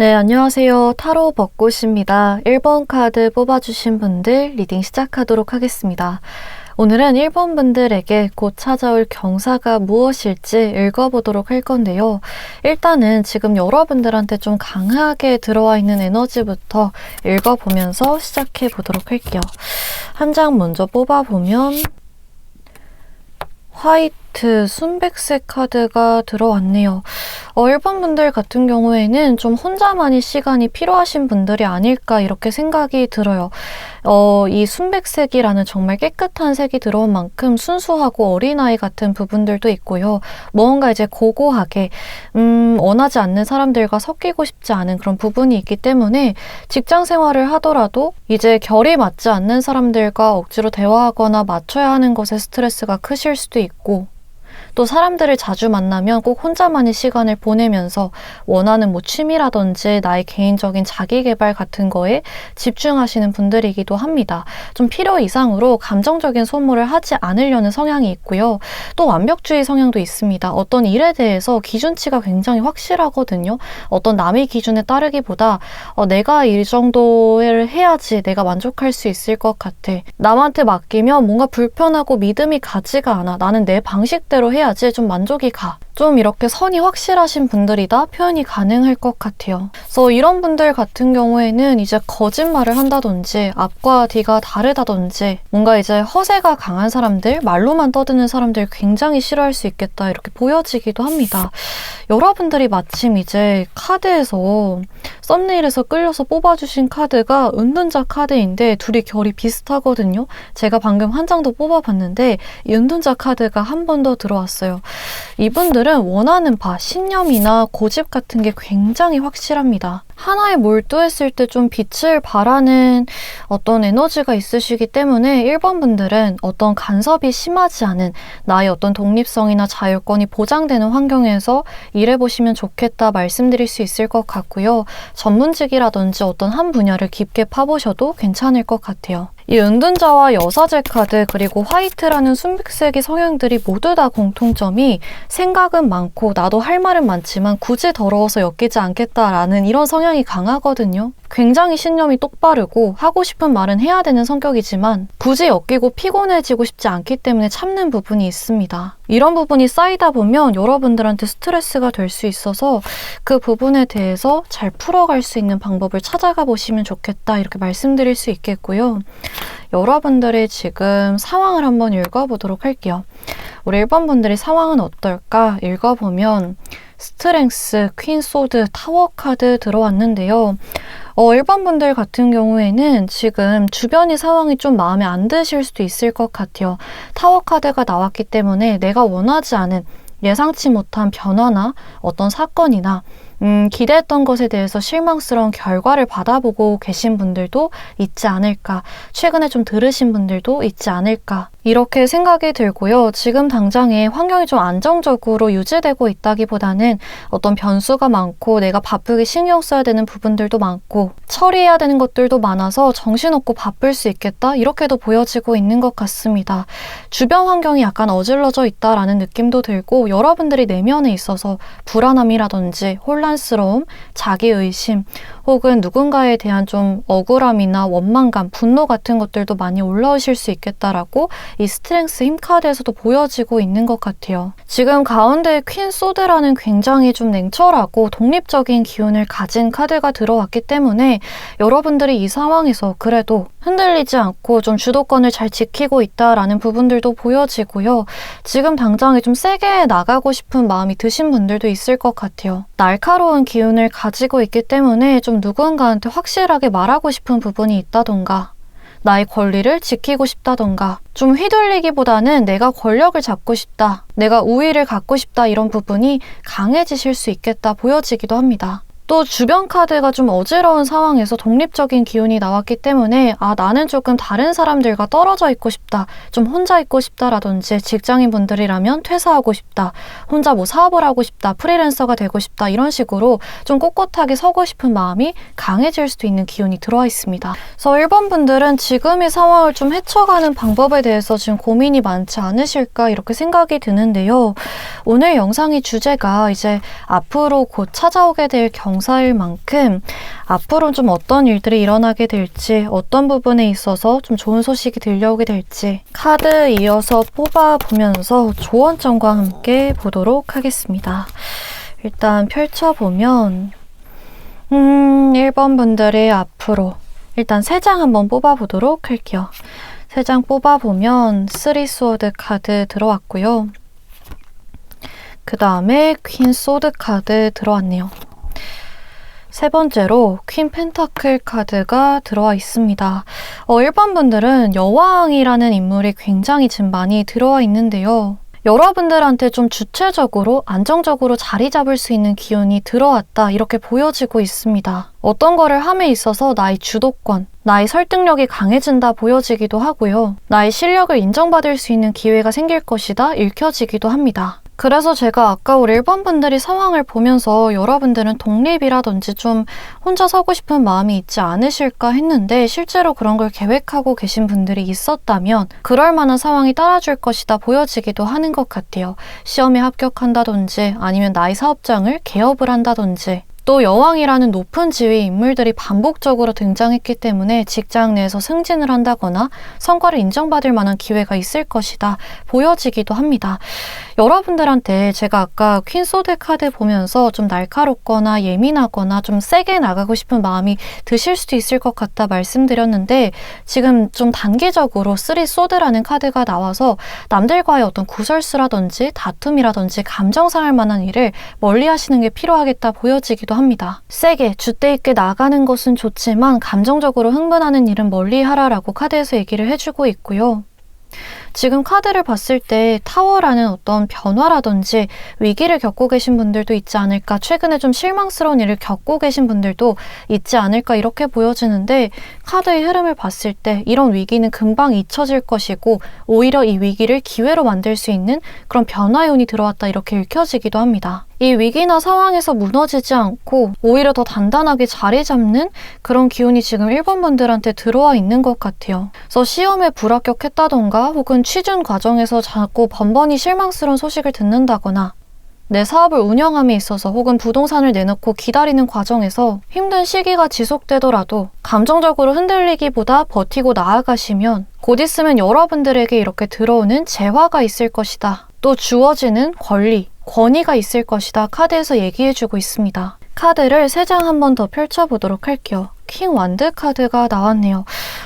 네, 안녕하세요. 타로 벚꽃입니다. 1번 카드 뽑아주신 분들 리딩 시작하도록 하겠습니다. 오늘은 1번 분들에게 곧 찾아올 경사가 무엇일지 읽어보도록 할 건데요. 일단은 지금 여러분들한테 좀 강하게 들어와 있는 에너지부터 읽어보면서 시작해 보도록 할게요. 한 장 먼저 뽑아보면 화이트, 순백색 카드가 들어왔네요. 1번 분들 같은 경우에는 좀 혼자만의 시간이 필요하신 분들이 아닐까 이렇게 생각이 들어요. 이 순백색이라는 정말 깨끗한 색이 들어온 만큼 순수하고 어린아이 같은 부분들도 있고요. 뭔가 이제 고고하게 원하지 않는 사람들과 섞이고 싶지 않은 그런 부분이 있기 때문에 직장 생활을 하더라도 이제 결이 맞지 않는 사람들과 억지로 대화하거나 맞춰야 하는 것에 스트레스가 크실 수도 있고, 또 사람들을 자주 만나면 꼭 혼자만의 시간을 보내면서 원하는 취미라든지 나의 개인적인 자기계발 같은 거에 집중하시는 분들이기도 합니다. 좀 필요 이상으로 감정적인 소모를 하지 않으려는 성향이 있고요. 또 완벽주의 성향도 있습니다. 어떤 일에 대해서 기준치가 굉장히 확실하거든요. 어떤 남의 기준에 따르기보다 내가 이 정도를 해야지 내가 만족할 수 있을 것 같아. 남한테 맡기면 뭔가 불편하고 믿음이 가지가 않아. 나는 내 방식대로 해야지 좀 만족이 가. 좀 이렇게 선이 확실하신 분들이다 표현이 가능할 것 같아요. 그래서 이런 분들 같은 경우에는 이제 거짓말을 한다든지 앞과 뒤가 다르다든지 뭔가 이제 허세가 강한 사람들, 말로만 떠드는 사람들 굉장히 싫어할 수 있겠다 이렇게 보여지기도 합니다. 여러분들이 마침 이제 카드에서 썸네일에서 끌려서 뽑아주신 카드가 은둔자 카드인데 둘이 결이 비슷하거든요. 제가 방금 한 장 더 뽑아봤는데 이 은둔자 카드가 한 번 더 들어왔어요. 이분들은 원하는 바, 신념이나 고집 같은 게 굉장히 확실합니다. 하나에 몰두했을 때 좀 빛을 발하는 어떤 에너지가 있으시기 때문에 1번 분들은 어떤 간섭이 심하지 않은 나의 어떤 독립성이나 자율권이 보장되는 환경에서 일해보시면 좋겠다 말씀드릴 수 있을 것 같고요. 전문직이라든지 어떤 한 분야를 깊게 파보셔도 괜찮을 것 같아요. 이 은둔자와 여사제 카드 그리고 화이트라는 순백색의 성향들이 모두 다 공통점이 생각은 많고 나도 할 말은 많지만 굳이 더러워서 엮이지 않겠다라는 이런 성향이 강하거든요. 굉장히 신념이 똑바르고 하고 싶은 말은 해야 되는 성격이지만 굳이 엮이고 피곤해지고 싶지 않기 때문에 참는 부분이 있습니다. 이런 부분이 쌓이다 보면 여러분들한테 스트레스가 될 수 있어서 그 부분에 대해서 잘 풀어갈 수 있는 방법을 찾아가 보시면 좋겠다 이렇게 말씀드릴 수 있겠고요. 여러분들의 지금 상황을 한번 읽어보도록 할게요. 우리 1번 분들의 상황은 어떨까? 읽어보면 스트렝스, 퀸 소드, 타워 카드 들어왔는데요. 1번 분들 같은 경우에는 지금 주변의 상황이 좀 마음에 안 드실 수도 있을 것 같아요. 타워 카드가 나왔기 때문에 내가 원하지 않은 예상치 못한 변화나 어떤 사건이나 기대했던 것에 대해서 실망스러운 결과를 받아보고 계신 분들도 있지 않을까, 최근에 좀 들으신 분들도 있지 않을까 이렇게 생각이 들고요. 지금 당장에 환경이 좀 안정적으로 유지되고 있다기보다는 어떤 변수가 많고 내가 바쁘게 신경 써야 되는 부분들도 많고 처리해야 되는 것들도 많아서 정신없고 바쁠 수 있겠다 이렇게도 보여지고 있는 것 같습니다. 주변 환경이 약간 어질러져 있다라는 느낌도 들고 여러분들이 내면에 있어서 불안함이라든지 혼란스러움, 자기의심 혹은 누군가에 대한 좀 억울함이나 원망감, 분노 같은 것들도 많이 올라오실 수 있겠다라고 이 스트렝스 힘 카드에서도 보여지고 있는 것 같아요. 지금 가운데 퀸 소드라는 굉장히 좀 냉철하고 독립적인 기운을 가진 카드가 들어왔기 때문에 여러분들이 이 상황에서 그래도 흔들리지 않고 좀 주도권을 잘 지키고 있다라는 부분들도 보여지고요. 지금 당장에 좀 세게 나가고 싶은 마음이 드신 분들도 있을 것 같아요. 날카로운 기운을 가지고 있기 때문에 좀 누군가한테 확실하게 말하고 싶은 부분이 있다던가 나의 권리를 지키고 싶다던가 좀 휘둘리기보다는 내가 권력을 잡고 싶다, 내가 우위를 갖고 싶다 이런 부분이 강해지실 수 있겠다 보여지기도 합니다. 또 주변 카드가 좀 어지러운 상황에서 독립적인 기운이 나왔기 때문에 나는 조금 다른 사람들과 떨어져 있고 싶다, 좀 혼자 있고 싶다라든지 직장인분들이라면 퇴사하고 싶다, 혼자 사업을 하고 싶다, 프리랜서가 되고 싶다 이런 식으로 좀 꼿꼿하게 서고 싶은 마음이 강해질 수도 있는 기운이 들어와 있습니다. 그래서 1번 분들은 지금의 상황을 좀 헤쳐가는 방법에 대해서 지금 고민이 많지 않으실까 이렇게 생각이 드는데요. 오늘 영상의 주제가 이제 앞으로 곧 찾아오게 될 경우 경사일 만큼 앞으로 좀 어떤 일들이 일어나게 될지, 어떤 부분에 있어서 좀 좋은 소식이 들려오게 될지 카드 이어서 뽑아보면서 조언점과 함께 보도록 하겠습니다. 일단 펼쳐보면 1번 분들의 앞으로 일단 3장 한번 뽑아보도록 할게요. 3장 뽑아보면 3 소드 카드 들어왔고요. 그 다음에 퀸 소드 카드 들어왔네요. 세 번째로 퀸 펜타클 카드가 들어와 있습니다. 1번 분들은 여왕이라는 인물이 굉장히 지금 많이 들어와 있는데요. 여러분들한테 좀 주체적으로 안정적으로 자리 잡을 수 있는 기운이 들어왔다 이렇게 보여지고 있습니다. 어떤 거를 함에 있어서 나의 주도권, 나의 설득력이 강해진다 보여지기도 하고요. 나의 실력을 인정받을 수 있는 기회가 생길 것이다 읽혀지기도 합니다. 그래서 제가 아까 우리 1번 분들이 상황을 보면서 여러분들은 독립이라든지 좀 혼자 서고 싶은 마음이 있지 않으실까 했는데 실제로 그런 걸 계획하고 계신 분들이 있었다면 그럴 만한 상황이 따라줄 것이다 보여지기도 하는 것 같아요. 시험에 합격한다든지 아니면 나의 사업장을 개업을 한다든지 또 여왕이라는 높은 지위의 인물들이 반복적으로 등장했기 때문에 직장 내에서 승진을 한다거나 성과를 인정받을 만한 기회가 있을 것이다 보여지기도 합니다. 여러분들한테 제가 아까 퀸 소드 카드 보면서 좀 날카롭거나 예민하거나 좀 세게 나가고 싶은 마음이 드실 수도 있을 것 같다 말씀드렸는데 지금 좀 단기적으로 3 소드라는 카드가 나와서 남들과의 어떤 구설수라든지 다툼이라든지 감정 상할 만한 일을 멀리 하시는 게 필요하겠다 보여지기도 합니다. 세게 줏대 있게 나가는 것은 좋지만 감정적으로 흥분하는 일은 멀리 하라라고 카드에서 얘기를 해주고 있고요. 지금 카드를 봤을 때 타워라는 어떤 변화라든지 위기를 겪고 계신 분들도 있지 않을까, 최근에 좀 실망스러운 일을 겪고 계신 분들도 있지 않을까 이렇게 보여지는데 카드의 흐름을 봤을 때 이런 위기는 금방 잊혀질 것이고 오히려 이 위기를 기회로 만들 수 있는 그런 변화요인이 들어왔다 이렇게 읽혀지기도 합니다. 이 위기나 상황에서 무너지지 않고 오히려 더 단단하게 자리 잡는 그런 기운이 지금 1번 분들한테 들어와 있는 것 같아요. 그래서 시험에 불합격했다던가 혹은 취준 과정에서 자꾸 번번이 실망스러운 소식을 듣는다거나 내 사업을 운영함에 있어서 혹은 부동산을 내놓고 기다리는 과정에서 힘든 시기가 지속되더라도 감정적으로 흔들리기보다 버티고 나아가시면 곧 있으면 여러분들에게 이렇게 들어오는 재화가 있을 것이다. 또 주어지는 권리, 권위가 있을 것이다. 카드에서 얘기해주고 있습니다. 카드를 3장 한 번 더 펼쳐보도록 할게요. 킹 완드 카드가 나왔네요.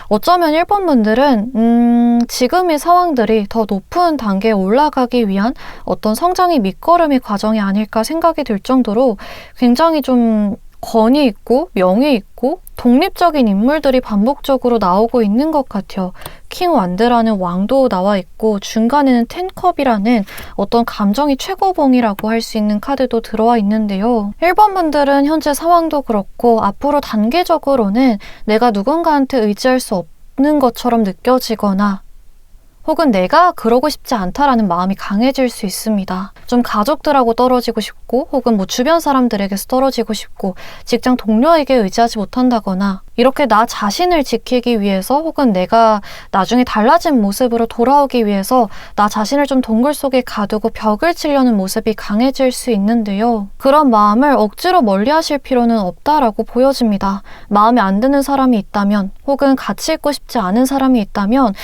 어쩌면 1번 분들은 지금의 상황들이 더 높은 단계에 올라가기 위한 어떤 성장의 밑거름의 과정이 아닐까 생각이 들 정도로 굉장히 좀 권위 있고 명예 있고 독립적인 인물들이 반복적으로 나오고 있는 것 같아요. 킹 완드라는 왕도 나와 있고 중간에는 10컵이라는 어떤 감정이 최고봉이라고 할 수 있는 카드도 들어와 있는데요. 1번 분들은 현재 상황도 그렇고 앞으로 단계적으로는 내가 누군가한테 의지할 수 없는 것처럼 느껴지거나 혹은 내가 그러고 싶지 않다라는 마음이 강해질 수 있습니다. 좀 가족들하고 떨어지고 싶고 혹은 뭐 주변 사람들에게서 떨어지고 싶고 직장 동료에게 의지하지 못한다거나 이렇게 나 자신을 지키기 위해서 혹은 내가 나중에 달라진 모습으로 돌아오기 위해서 나 자신을 좀 동굴 속에 가두고 벽을 치려는 모습이 강해질 수 있는데요. 그런 마음을 억지로 멀리 하실 필요는 없다라고 보여집니다. 마음에 안 드는 사람이 있다면 혹은 같이 있고 싶지 않은 사람이 있다면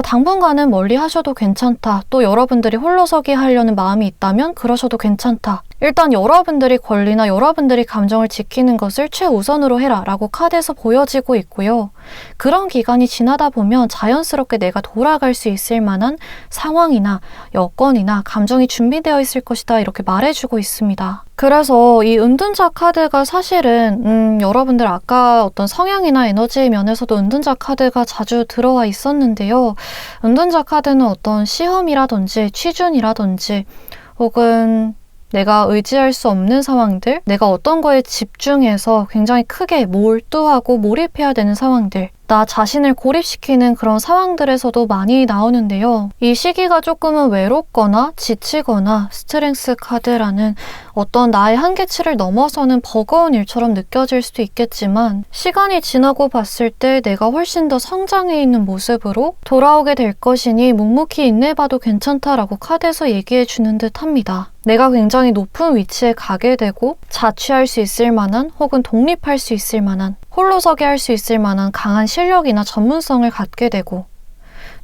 당분간은 멀리 하셔도 괜찮다. 또 여러분들이 홀로서기 하려는 마음이 있다면 그러셔도 괜찮다. 일단 여러분들이 권리나 여러분들이 감정을 지키는 것을 최우선으로 해라 라고 카드에서 보여지고 있고요. 그런 기간이 지나다 보면 자연스럽게 내가 돌아갈 수 있을 만한 상황이나 여건이나 감정이 준비되어 있을 것이다 이렇게 말해주고 있습니다. 그래서 이 은둔자 카드가 사실은 여러분들 아까 어떤 성향이나 에너지의 면에서도 은둔자 카드가 자주 들어와 있었는데요. 은둔자 카드는 어떤 시험이라든지 취준이라든지 혹은 내가 의지할 수 없는 상황들, 내가 어떤 거에 집중해서 굉장히 크게 몰두하고 몰입해야 되는 상황들, 나 자신을 고립시키는 그런 상황들에서도 많이 나오는데요. 이 시기가 조금은 외롭거나 지치거나 스트렝스 카드라는 어떤 나의 한계치를 넘어서는 버거운 일처럼 느껴질 수도 있겠지만 시간이 지나고 봤을 때 내가 훨씬 더 성장해 있는 모습으로 돌아오게 될 것이니 묵묵히 인내해봐도 괜찮다라고 카드에서 얘기해 주는 듯 합니다. 내가 굉장히 높은 위치에 가게 되고 자취할 수 있을 만한 혹은 독립할 수 있을 만한 홀로서기 할 수 있을 만한 강한 실력이나 전문성을 갖게 되고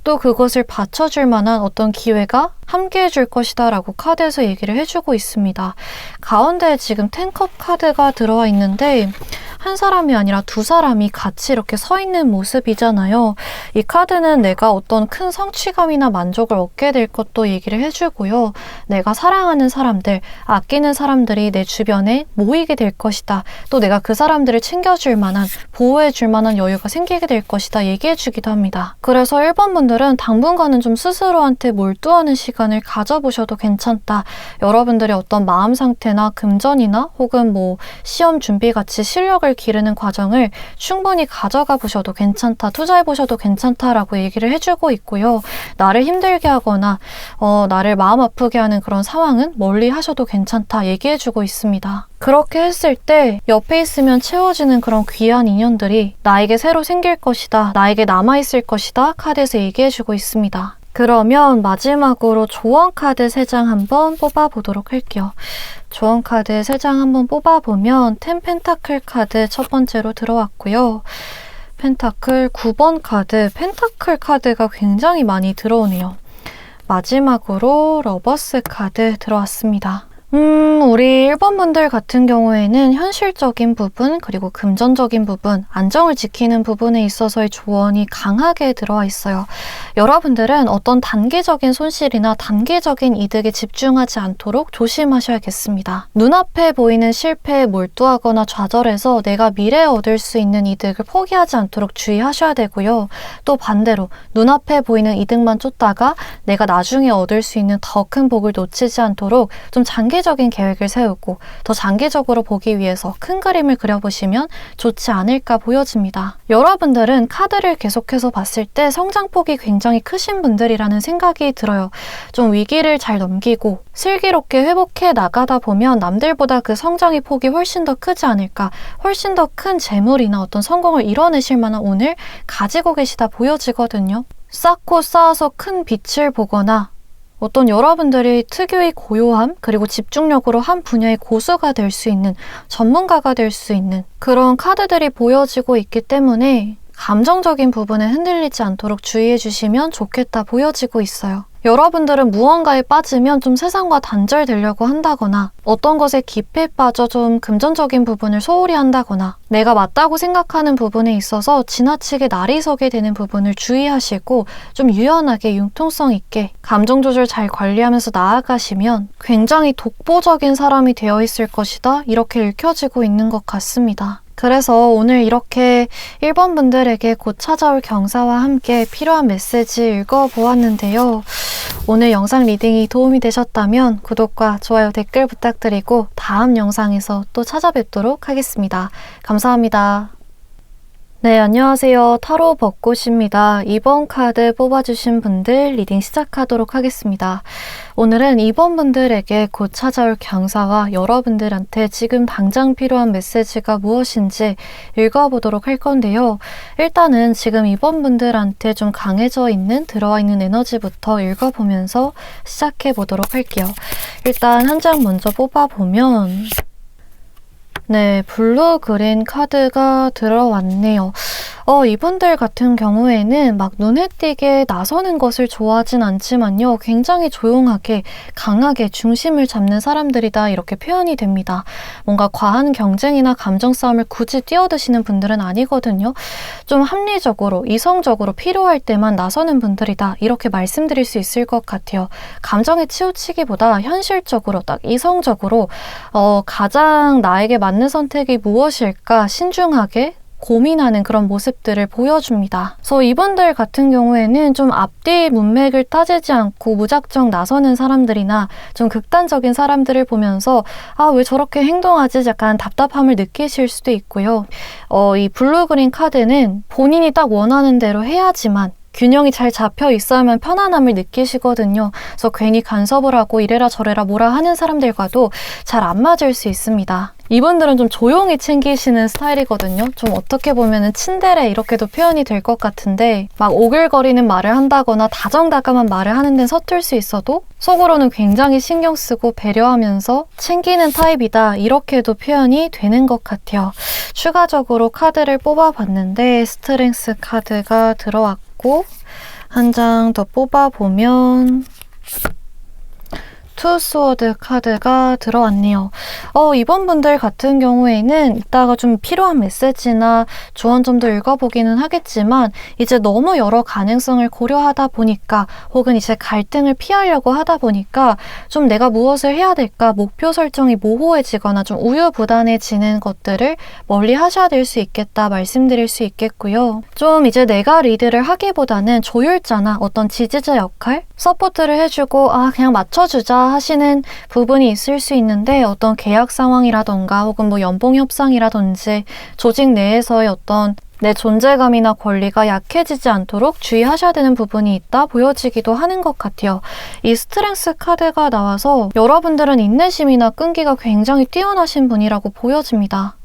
또 그것을 받쳐줄 만한 어떤 기회가 함께 해줄 것이다 라고 카드에서 얘기를 해주고 있습니다. 가운데에 지금 10컵 카드가 들어와 있는데 한 사람이 아니라 두 사람이 같이 이렇게 서 있는 모습이잖아요. 이 카드는 내가 어떤 큰 성취감이나 만족을 얻게 될 것도 얘기를 해주고요. 내가 사랑하는 사람들, 아끼는 사람들이 내 주변에 모이게 될 것이다. 또 내가 그 사람들을 챙겨줄 만한, 보호해줄 만한 여유가 생기게 될 것이다. 얘기해주기도 합니다. 그래서 1번 분들은 당분간은 좀 스스로한테 몰두하는 시간을 가져보셔도 괜찮다. 여러분들의 어떤 마음 상태나 금전이나 혹은 뭐 시험 준비 같이 실력을 기르는 과정을 충분히 가져가 보셔도 괜찮다, 투자해 보셔도 괜찮다라고 얘기를 해주고 있고요. 나를 힘들게 하거나 나를 마음 아프게 하는 그런 상황은 멀리 하셔도 괜찮다 얘기해주고 있습니다. 그렇게 했을 때 옆에 있으면 채워지는 그런 귀한 인연들이 나에게 새로 생길 것이다, 나에게 남아있을 것이다 카드에서 얘기해주고 있습니다. 그러면 마지막으로 조언 카드 3장 한번 뽑아보도록 할게요. 조언 카드 3장 한번 뽑아보면 10 펜타클 카드 첫 번째로 들어왔고요. 펜타클 9번 카드, 펜타클 카드가 굉장히 많이 들어오네요. 마지막으로 러버스 카드 들어왔습니다. 우리 1번 분들 같은 경우에는 현실적인 부분, 그리고 금전적인 부분, 안정을 지키는 부분에 있어서의 조언이 강하게 들어와 있어요. 여러분들은 어떤 단기적인 손실이나 단기적인 이득에 집중하지 않도록 조심하셔야겠습니다. 눈앞에 보이는 실패에 몰두하거나 좌절해서 내가 미래에 얻을 수 있는 이득을 포기하지 않도록 주의하셔야 되고요. 또 반대로 눈앞에 보이는 이득만 쫓다가 내가 나중에 얻을 수 있는 더 큰 복을 놓치지 않도록 좀 장기적인 계획을 세우고 더 장기적으로 보기 위해서 큰 그림을 그려보시면 좋지 않을까 보여집니다. 여러분들은 카드를 계속해서 봤을 때 성장폭이 굉장히 크신 분들이라는 생각이 들어요. 좀 위기를 잘 넘기고 슬기롭게 회복해 나가다 보면 남들보다 그 성장의 폭이 훨씬 더 크지 않을까, 훨씬 더 큰 재물이나 어떤 성공을 이뤄내실 만한 운을 가지고 계시다 보여지거든요. 쌓고 쌓아서 큰 빛을 보거나 어떤 여러분들이 특유의 고요함 그리고 집중력으로 한 분야의 고수가 될 수 있는, 전문가가 될 수 있는 그런 카드들이 보여지고 있기 때문에 감정적인 부분에 흔들리지 않도록 주의해 주시면 좋겠다 보여지고 있어요. 여러분들은 무언가에 빠지면 좀 세상과 단절되려고 한다거나 어떤 것에 깊이 빠져 좀 금전적인 부분을 소홀히 한다거나 내가 맞다고 생각하는 부분에 있어서 지나치게 날이 서게 되는 부분을 주의하시고 좀 유연하게 융통성 있게 감정 조절 잘 관리하면서 나아가시면 굉장히 독보적인 사람이 되어 있을 것이다, 이렇게 읽혀지고 있는 것 같습니다. 그래서 오늘 이렇게 1번 분들에게 곧 찾아올 경사와 함께 필요한 메시지 읽어보았는데요. 오늘 영상 리딩이 도움이 되셨다면 구독과 좋아요, 댓글 부탁드리고 다음 영상에서 또 찾아뵙도록 하겠습니다. 감사합니다. 네, 안녕하세요. 타로 벚꽃입니다. 2번 카드 뽑아주신 분들 리딩 시작하도록 하겠습니다. 오늘은 2번 분들에게 곧 찾아올 경사와 여러분들한테 지금 당장 필요한 메시지가 무엇인지 읽어보도록 할 건데요. 일단은 지금 2번 분들한테 좀 강해져 있는, 들어와 있는 에너지부터 읽어보면서 시작해보도록 할게요. 일단 한 장 먼저 뽑아보면 네, 블루 그린 카드가 들어왔네요. 이분들 같은 경우에는 막 눈에 띄게 나서는 것을 좋아하진 않지만요. 굉장히 조용하게, 강하게 중심을 잡는 사람들이다, 이렇게 표현이 됩니다. 뭔가 과한 경쟁이나 감정 싸움을 굳이 뛰어드시는 분들은 아니거든요. 좀 합리적으로, 이성적으로 필요할 때만 나서는 분들이다, 이렇게 말씀드릴 수 있을 것 같아요. 감정에 치우치기보다 현실적으로, 딱 이성적으로 가장 나에게 맞는 선택이 무엇일까 신중하게 고민하는 그런 모습들을 보여줍니다. 그래서 이분들 같은 경우에는 좀 앞뒤 문맥을 따지지 않고 무작정 나서는 사람들이나 좀 극단적인 사람들을 보면서 왜 저렇게 행동하지? 약간 답답함을 느끼실 수도 있고요. 이 블루그린 카드는 본인이 딱 원하는 대로 해야지만 균형이 잘 잡혀 있어야만 편안함을 느끼시거든요. 그래서 괜히 간섭을 하고 이래라 저래라 뭐라 하는 사람들과도 잘 안 맞을 수 있습니다. 이분들은 좀 조용히 챙기시는 스타일이거든요. 좀 어떻게 보면은 츤데레 이렇게도 표현이 될 것 같은데 막 오글거리는 말을 한다거나 다정다감한 말을 하는 데는 서툴 수 있어도 속으로는 굉장히 신경 쓰고 배려하면서 챙기는 타입이다. 이렇게도 표현이 되는 것 같아요. 추가적으로 카드를 뽑아봤는데 스트렝스 카드가 들어왔고 한 장 더 뽑아보면 투 스워드 카드가 들어왔네요. 이번 분들 같은 경우에는 이따가 좀 필요한 메시지나 조언 좀 더 읽어보기는 하겠지만 이제 너무 여러 가능성을 고려하다 보니까 혹은 이제 갈등을 피하려고 하다 보니까 좀 내가 무엇을 해야 될까 목표 설정이 모호해지거나 좀 우유부단해지는 것들을 멀리 하셔야 될 수 있겠다 말씀드릴 수 있겠고요. 좀 이제 내가 리드를 하기보다는 조율자나 어떤 지지자 역할, 서포트를 해주고 그냥 맞춰주자 하시는 부분이 있을 수 있는데 어떤 계약 상황이라던가 혹은 뭐 연봉 협상이라든지 조직 내에서의 어떤 내 존재감이나 권리가 약해지지 않도록 주의하셔야 되는 부분이 있다 보여지기도 하는 것 같아요. 이 스트렝스 카드가 나와서 여러분들은 인내심이나 끈기가 굉장히 뛰어나신 분이라고 보여집니다.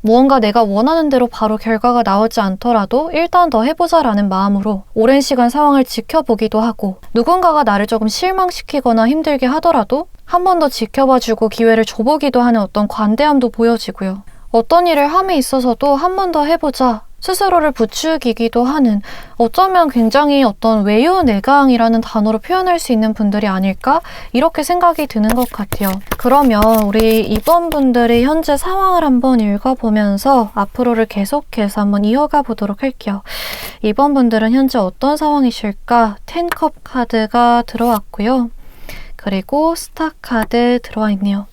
무언가 내가 원하는 대로 바로 결과가 나오지 않더라도 일단 더 해보자라는 마음으로 오랜 시간 상황을 지켜보기도 하고 누군가가 나를 조금 실망시키거나 힘들게 하더라도 한 번 더 지켜봐주고 기회를 줘보기도 하는 어떤 관대함도 보여지고요. 어떤 일을 함에 있어서도 한 번 더 해보자 스스로를 부추기기도 하는 어쩌면 굉장히 어떤 외유내강이라는 단어로 표현할 수 있는 분들이 아닐까? 이렇게 생각이 드는 것 같아요. 그러면 우리 이번 분들의 현재 상황을 한번 읽어보면서 앞으로를 계속해서 한번 이어가 보도록 할게요. 이번 분들은 현재 어떤 상황이실까? 10컵 카드가 들어왔고요. 그리고 스타 카드 들어와 있네요.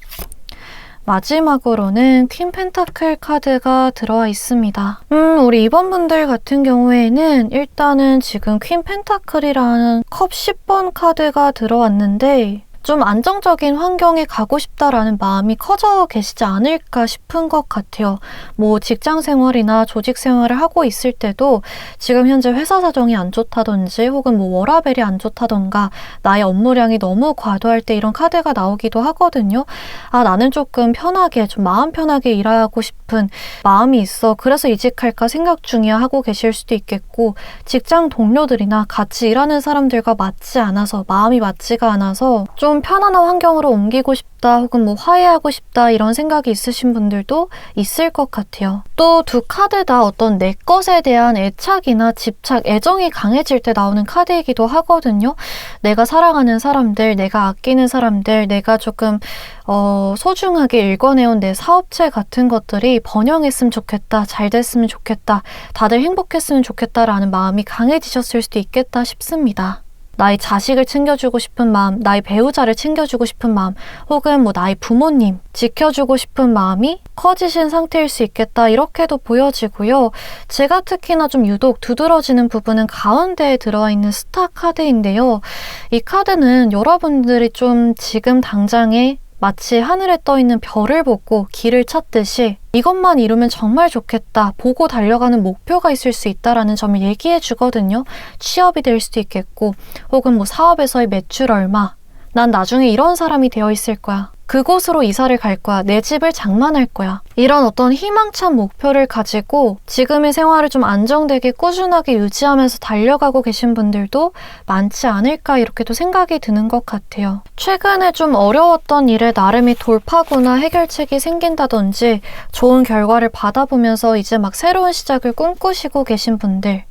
마지막으로는 퀸 펜타클 카드가 들어와 있습니다. 우리 이번 분들 같은 경우에는 일단은 지금 퀸 펜타클이라는 컵 10번 카드가 들어왔는데 좀 안정적인 환경에 가고 싶다라는 마음이 커져 계시지 않을까 싶은 것 같아요. 뭐 직장 생활이나 조직 생활을 하고 있을 때도 지금 현재 회사 사정이 안 좋다든지 혹은 뭐 워라밸이 안 좋다던가 나의 업무량이 너무 과도할 때 이런 카드가 나오기도 하거든요. 나는 조금 편하게 좀 마음 편하게 일하고 싶은 마음이 있어. 그래서 이직할까 생각 중이야 하고 계실 수도 있겠고 직장 동료들이나 같이 일하는 사람들과 맞지 않아서 마음이 맞지가 않아서 좀 편안한 환경으로 옮기고 싶다 혹은 뭐 화해하고 싶다 이런 생각이 있으신 분들도 있을 것 같아요. 또 두 카드 다 어떤 내 것에 대한 애착이나 집착, 애정이 강해질 때 나오는 카드이기도 하거든요. 내가 사랑하는 사람들, 내가 아끼는 사람들, 내가 조금 소중하게 일궈내온 내 사업체 같은 것들이 번영했으면 좋겠다, 잘 됐으면 좋겠다, 다들 행복했으면 좋겠다라는 마음이 강해지셨을 수도 있겠다 싶습니다. 나의 자식을 챙겨주고 싶은 마음, 나의 배우자를 챙겨주고 싶은 마음, 혹은 뭐 나의 부모님 지켜주고 싶은 마음이 커지신 상태일 수 있겠다 이렇게도 보여지고요. 제가 특히나 좀 유독 두드러지는 부분은 가운데에 들어와 있는 스타 카드인데요. 이 카드는 여러분들이 좀 지금 당장에 마치 하늘에 떠있는 별을 보고 길을 찾듯이 이것만 이루면 정말 좋겠다, 보고 달려가는 목표가 있을 수 있다라는 점을 얘기해 주거든요. 취업이 될 수도 있겠고 혹은 뭐 사업에서의 매출 얼마, 난 나중에 이런 사람이 되어 있을 거야, 그곳으로 이사를 갈 거야, 내 집을 장만할 거야, 이런 어떤 희망찬 목표를 가지고 지금의 생활을 좀 안정되게 꾸준하게 유지하면서 달려가고 계신 분들도 많지 않을까 이렇게도 생각이 드는 것 같아요. 최근에 좀 어려웠던 일에 나름의 돌파구나 해결책이 생긴다든지 좋은 결과를 받아보면서 이제 막 새로운 시작을 꿈꾸시고 계신 분들,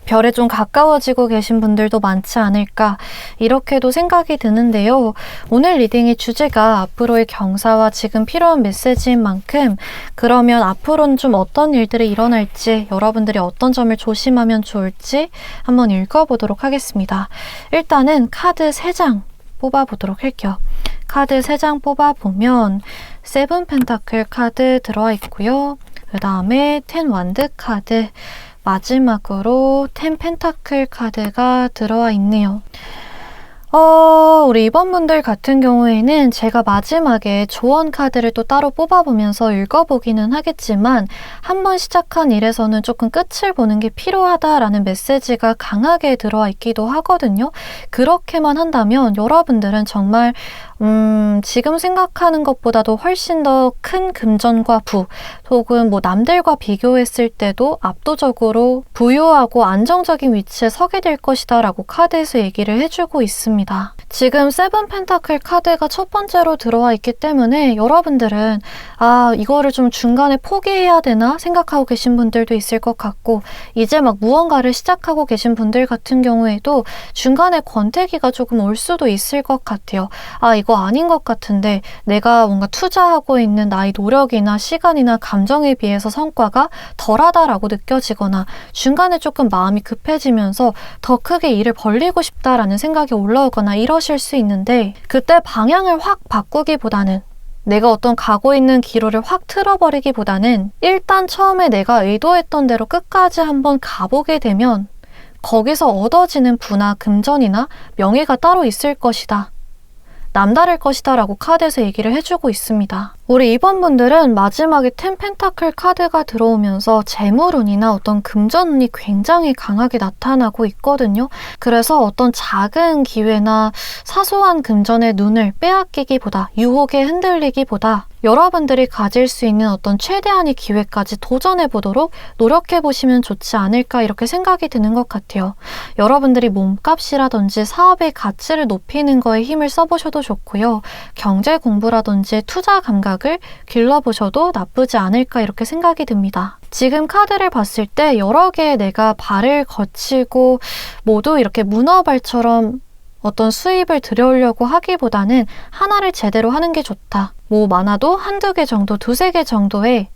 별에 좀 가까워지고 계신 분들도 많지 않을까 이렇게도 생각이 드는데요. 오늘 리딩의 주제가 앞으로의 경사와 지금 필요한 메시지인 만큼 그러면 앞으로는 좀 어떤 일들이 일어날지, 여러분들이 어떤 점을 조심하면 좋을지 한번 읽어보도록 하겠습니다. 일단은 카드 3장 뽑아보도록 할게요. 카드 3장 뽑아보면 세븐 펜타클 카드 들어와 있고요. 그 다음에 10 완드 카드, 마지막으로 10 펜타클 카드가 들어와 있네요. 우리 2번 분들 같은 경우에는 제가 마지막에 조언 카드를 또 따로 뽑아보면서 읽어보기는 하겠지만 한번 시작한 일에서는 조금 끝을 보는 게 필요하다라는 메시지가 강하게 들어와 있기도 하거든요. 그렇게만 한다면 여러분들은 정말 지금 생각하는 것보다도 훨씬 더 큰 금전과 부, 혹은 뭐 남들과 비교했을 때도 압도적으로 부유하고 안정적인 위치에 서게 될 것이다 라고 카드에서 얘기를 해주고 있습니다. 지금 세븐 펜타클 카드가 첫 번째로 들어와 있기 때문에 여러분들은 이거를 좀 중간에 포기해야 되나 생각하고 계신 분들도 있을 것 같고, 이제 막 무언가를 시작하고 계신 분들 같은 경우에도 중간에 권태기가 조금 올 수도 있을 것 같아요. 이거 아닌 것 같은데 내가 뭔가 투자하고 있는 나의 노력이나 시간이나 감정에 비해서 성과가 덜하다라고 느껴지거나 중간에 조금 마음이 급해지면서 더 크게 일을 벌리고 싶다라는 생각이 올라오거나 이러실 수 있는데, 그때 방향을 확 바꾸기보다는, 내가 어떤 가고 있는 기로를 확 틀어버리기보다는 일단 처음에 내가 의도했던 대로 끝까지 한번 가보게 되면 거기서 얻어지는 부나 금전이나 명예가 따로 있을 것이다, 남다를 것이다 라고 카드에서 얘기를 해주고 있습니다. 우리 2번 분들은 마지막에 10 펜타클 카드가 들어오면서 재물운이나 어떤 금전운이 굉장히 강하게 나타나고 있거든요. 그래서 어떤 작은 기회나 사소한 금전의 눈을 빼앗기기보다, 유혹에 흔들리기보다 여러분들이 가질 수 있는 어떤 최대한의 기회까지 도전해보도록 노력해보시면 좋지 않을까, 이렇게 생각이 드는 것 같아요. 여러분들이 몸값이라든지 사업의 가치를 높이는 거에 힘을 써보셔도 좋고요. 경제 공부라든지 투자 감각을 길러보셔도 나쁘지 않을까, 이렇게 생각이 듭니다. 지금 카드를 봤을 때 여러 개의 내가 발을 거치고 모두 이렇게 문어발처럼 어떤 수입을 들여오려고 하기보다는 하나를 제대로 하는 게 좋다. 뭐 많아도 한두 개 정도, 두세 개 정도의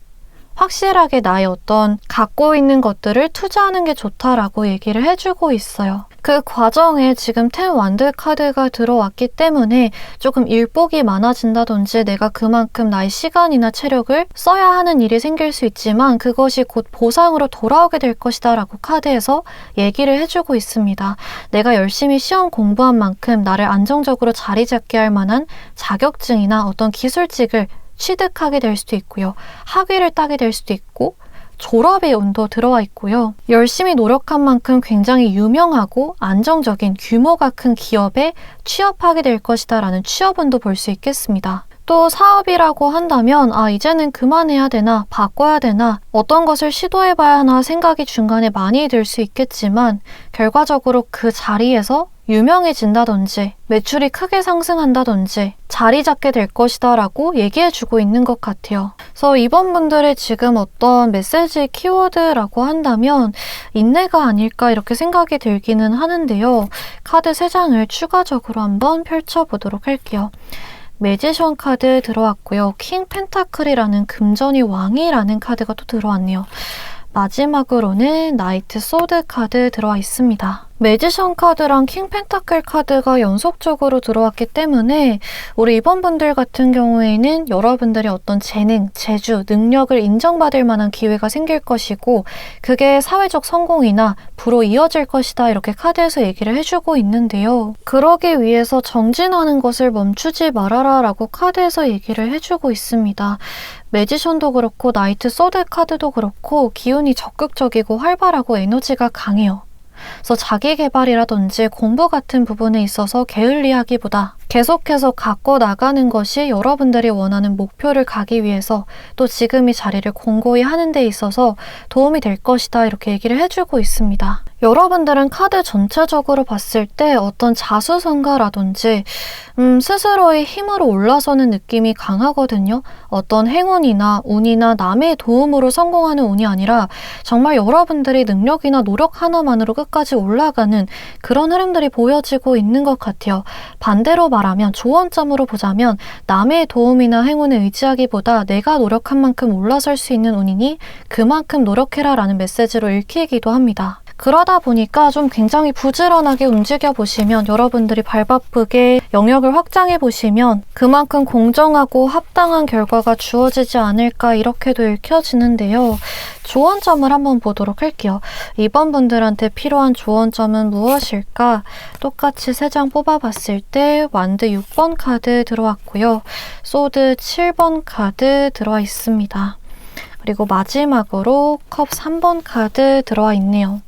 확실하게 나의 어떤 갖고 있는 것들을 투자하는 게 좋다라고 얘기를 해주고 있어요. 그 과정에 지금 10 완드 카드가 들어왔기 때문에 조금 일복이 많아진다든지 내가 그만큼 나의 시간이나 체력을 써야 하는 일이 생길 수 있지만 그것이 곧 보상으로 돌아오게 될 것이다 라고 카드에서 얘기를 해주고 있습니다. 내가 열심히 시험 공부한 만큼 나를 안정적으로 자리 잡게 할 만한 자격증이나 어떤 기술직을 취득하게 될 수도 있고요. 학위를 따게 될 수도 있고, 졸업의 운도 들어와 있고요. 열심히 노력한 만큼 굉장히 유명하고 안정적인 규모가 큰 기업에 취업하게 될 것이다 라는 취업운도 볼 수 있겠습니다. 또 사업이라고 한다면 이제는 그만해야 되나, 바꿔야 되나, 어떤 것을 시도해봐야 하나 생각이 중간에 많이 들 수 있겠지만 결과적으로 그 자리에서 유명해진다든지 매출이 크게 상승한다든지 자리 잡게 될 것이다 라고 얘기해주고 있는 것 같아요. 그래서 이번 분들의 지금 어떤 메시지 키워드라고 한다면 인내가 아닐까, 이렇게 생각이 들기는 하는데요. 카드 3장을 추가적으로 한번 펼쳐보도록 할게요. 매지션 카드 들어왔고요. 킹 펜타클이라는 금전이 왕이라는 카드가 또 들어왔네요. 마지막으로는 나이트 소드 카드 들어와 있습니다. 매지션 카드랑 킹 펜타클 카드가 연속적으로 들어왔기 때문에 우리 이번 분들 같은 경우에는 여러분들의 어떤 재능, 재주, 능력을 인정받을 만한 기회가 생길 것이고 그게 사회적 성공이나 부로 이어질 것이다, 이렇게 카드에서 얘기를 해주고 있는데요. 그러기 위해서 정진하는 것을 멈추지 말아라 라고 카드에서 얘기를 해주고 있습니다. 매지션도 그렇고 나이트 소드 카드도 그렇고 기운이 적극적이고 활발하고 에너지가 강해요. 그래서 자기 개발이라든지 공부 같은 부분에 있어서 게을리하기보다 계속해서 갖고 나가는 것이 여러분들이 원하는 목표를 가기 위해서 또 지금 이 자리를 공고히 하는 데 있어서 도움이 될 것이다, 이렇게 얘기를 해주고 있습니다. 여러분들은 카드 전체적으로 봤을 때 어떤 자수성가라든지 스스로의 힘으로 올라서는 느낌이 강하거든요. 어떤 행운이나 운이나 남의 도움으로 성공하는 운이 아니라 정말 여러분들의 능력이나 노력 하나만으로 끝까지 올라가는 그런 흐름들이 보여지고 있는 것 같아요. 반대로 말하면, 조언점으로 보자면 남의 도움이나 행운에 의지하기보다 내가 노력한 만큼 올라설 수 있는 운이니 그만큼 노력해라 라는 메시지로 읽히기도 합니다. 그러다 보니까 좀 굉장히 부지런하게 움직여 보시면 여러분들이 발바쁘게 영역을 확장해 보시면 그만큼 공정하고 합당한 결과가 주어지지 않을까 이렇게도 읽혀지는데요. 조언점을 한번 보도록 할게요. 이번 분들한테 필요한 조언점은 무엇일까? 똑같이 3장 뽑아봤을 때 완드 6번 카드 들어왔고요. 소드 7번 카드 들어와 있습니다. 그리고 마지막으로 컵 3번 카드 들어와 있네요.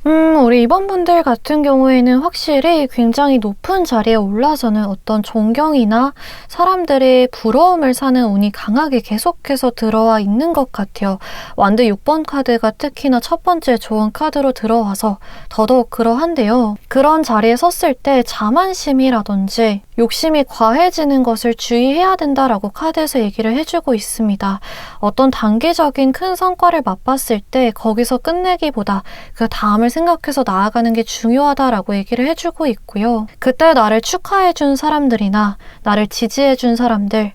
우리 이번 분들 같은 경우에는 확실히 굉장히 높은 자리에 올라서는 어떤 존경이나 사람들의 부러움을 사는 운이 강하게 계속해서 들어와 있는 것 같아요. 완드 6번 카드가 특히나 첫 번째 좋은 카드로 들어와서 더더욱 그러한데요. 그런 자리에 섰을 때 자만심이라든지 욕심이 과해지는 것을 주의해야 된다라고 카드에서 얘기를 해주고 있습니다. 어떤 단기적인 큰 성과를 맛봤을 때 거기서 끝내기보다 그 다음을 생각해서 나아가는 게 중요하다라고 얘기를 해주고 있고요. 그때 나를 축하해준 사람들이나 나를 지지해준 사람들,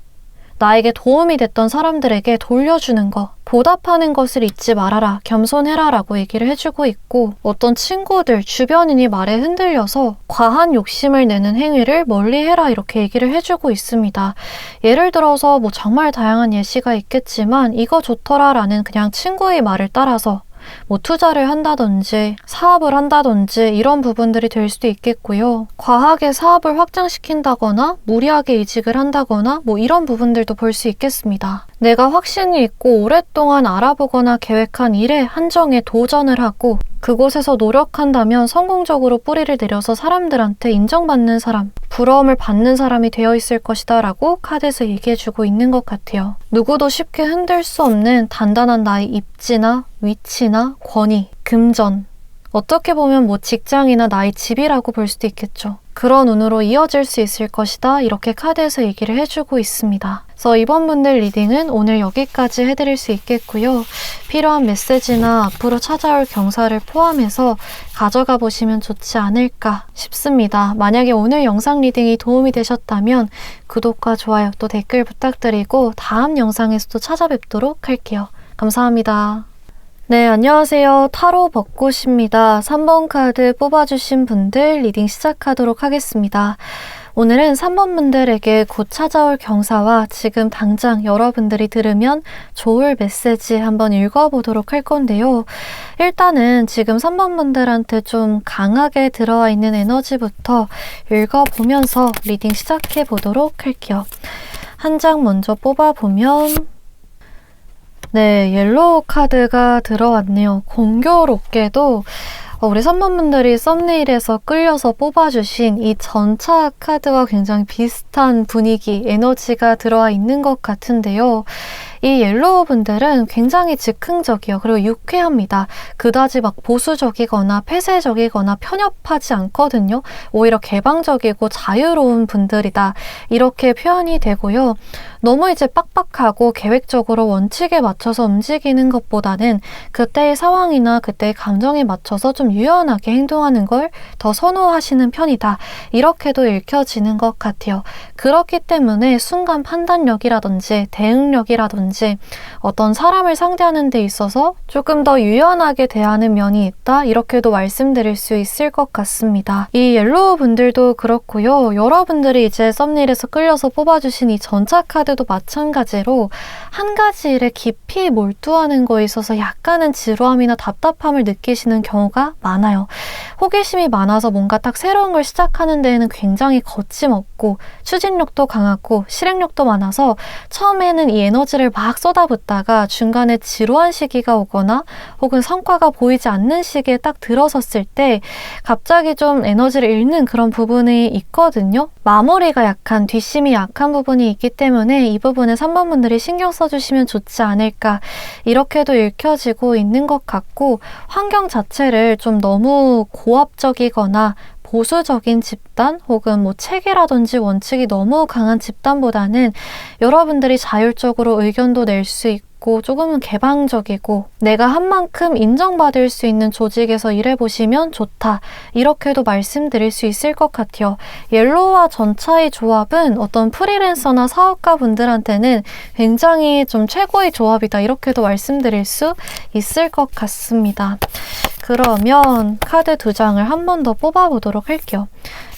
나에게 도움이 됐던 사람들에게 돌려주는 거, 보답하는 것을 잊지 말아라, 겸손해라 라고 얘기를 해주고 있고, 어떤 친구들, 주변인이 말에 흔들려서 과한 욕심을 내는 행위를 멀리해라 이렇게 얘기를 해주고 있습니다. 예를 들어서 뭐 정말 다양한 예시가 있겠지만 이거 좋더라 라는 그냥 친구의 말을 따라서 뭐 투자를 한다든지 사업을 한다든지 이런 부분들이 될 수도 있겠고요. 과하게 사업을 확장시킨다거나 무리하게 이직을 한다거나 뭐 이런 부분들도 볼 수 있겠습니다. 내가 확신이 있고 오랫동안 알아보거나 계획한 일에 한정에 도전을 하고 그곳에서 노력한다면 성공적으로 뿌리를 내려서 사람들한테 인정받는 사람, 부러움을 받는 사람이 되어 있을 것이다 라고 카드에서 얘기해주고 있는 것 같아요. 누구도 쉽게 흔들 수 없는 단단한 나의 입지나 위치나 권위, 금전, 어떻게 보면 뭐 직장이나 나의 집이라고 볼 수도 있겠죠. 그런 운으로 이어질 수 있을 것이다 이렇게 카드에서 얘기를 해주고 있습니다. 그래서 이번 분들 리딩은 오늘 여기까지 해드릴 수 있겠고요. 필요한 메시지나 앞으로 찾아올 경사를 포함해서 가져가 보시면 좋지 않을까 싶습니다. 만약에 오늘 영상 리딩이 도움이 되셨다면 구독과 좋아요 또 댓글 부탁드리고 다음 영상에서도 찾아뵙도록 할게요. 감사합니다. 네, 안녕하세요. 타로 벚꽃입니다. 3번 카드 뽑아주신 분들 리딩 시작하도록 하겠습니다. 오늘은 3번 분들에게 곧 찾아올 경사와 지금 당장 여러분들이 들으면 좋을 메시지 한번 읽어보도록 할 건데요. 일단은 지금 3번 분들한테 좀 강하게 들어와 있는 에너지부터 읽어보면서 리딩 시작해 보도록 할게요. 한 장 먼저 뽑아보면 네, 옐로우 카드가 들어왔네요. 공교롭게도 우리 3번 분들이 썸네일에서 끌려서 뽑아주신 이 전차 카드와 굉장히 비슷한 분위기, 에너지가 들어와 있는 것 같은데요. 이 옐로우 분들은 굉장히 즉흥적이요. 그리고 유쾌합니다. 그다지 막 보수적이거나 폐쇄적이거나 편협하지 않거든요. 오히려 개방적이고 자유로운 분들이다. 이렇게 표현이 되고요. 너무 이제 빡빡하고 계획적으로 원칙에 맞춰서 움직이는 것보다는 그때의 상황이나 그때의 감정에 맞춰서 좀 유연하게 행동하는 걸 더 선호하시는 편이다. 이렇게도 읽혀지는 것 같아요. 그렇기 때문에 순간 판단력이라든지 대응력이라든지 어떤 사람을 상대하는 데 있어서 조금 더 유연하게 대하는 면이 있다. 이렇게도 말씀드릴 수 있을 것 같습니다. 이 옐로우 분들도 그렇고요. 여러분들이 이제 썸네일에서 끌려서 뽑아주신 이 전차 카드도 마찬가지로 한 가지 일에 깊이 몰두하는 거에 있어서 약간은 지루함이나 답답함을 느끼시는 경우가 많아요. 호기심이 많아서 뭔가 딱 새로운 걸 시작하는 데에는 굉장히 거침없고 추진력도 강하고 실행력도 많아서 처음에는 이 에너지를 막 쏟아붓다가 중간에 지루한 시기가 오거나 혹은 성과가 보이지 않는 시기에 딱 들어섰을 때 갑자기 좀 에너지를 잃는 그런 부분이 있거든요. 마무리가 약한, 뒷심이 약한 부분이 있기 때문에 이 부분에 3번 분들이 신경 써주시면 좋지 않을까 이렇게도 읽혀지고 있는 것 같고 환경 자체를 좀 너무 고압적이거나 보수적인 집단 혹은 뭐 체계라든지 원칙이 너무 강한 집단보다는 여러분들이 자율적으로 의견도 낼 수 있고 조금은 개방적이고 내가 한 만큼 인정받을 수 있는 조직에서 일해보시면 좋다. 이렇게도 말씀드릴 수 있을 것 같아요. 옐로우와 전차의 조합은 어떤 프리랜서나 사업가 분들한테는 굉장히 좀 최고의 조합이다. 이렇게도 말씀드릴 수 있을 것 같습니다. 그러면 카드 2장을 한 번 더 뽑아보도록 할게요.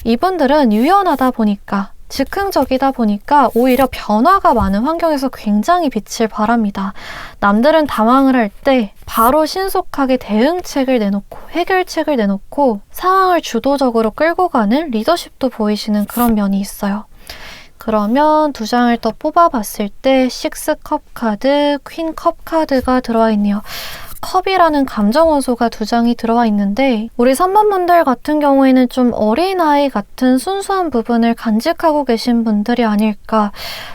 이분들은 유연하다 보니까, 즉흥적이다 보니까 오히려 변화가 많은 환경에서 굉장히 빛을 발합니다. 남들은 당황을 할 때 바로 신속하게 대응책을 내놓고 해결책을 내놓고 상황을 주도적으로 끌고 가는 리더십도 보이시는 그런 면이 있어요. 그러면 2장을 더 뽑아봤을 때 6컵 카드, 퀸컵 카드가 들어와 있네요. 컵이라는 감정 원소가 2장이 들어와 있는데 우리 3번 분들 같은 경우에는 좀 어린아이 같은 순수한 부분을 간직하고 계신 분들이 아닐까.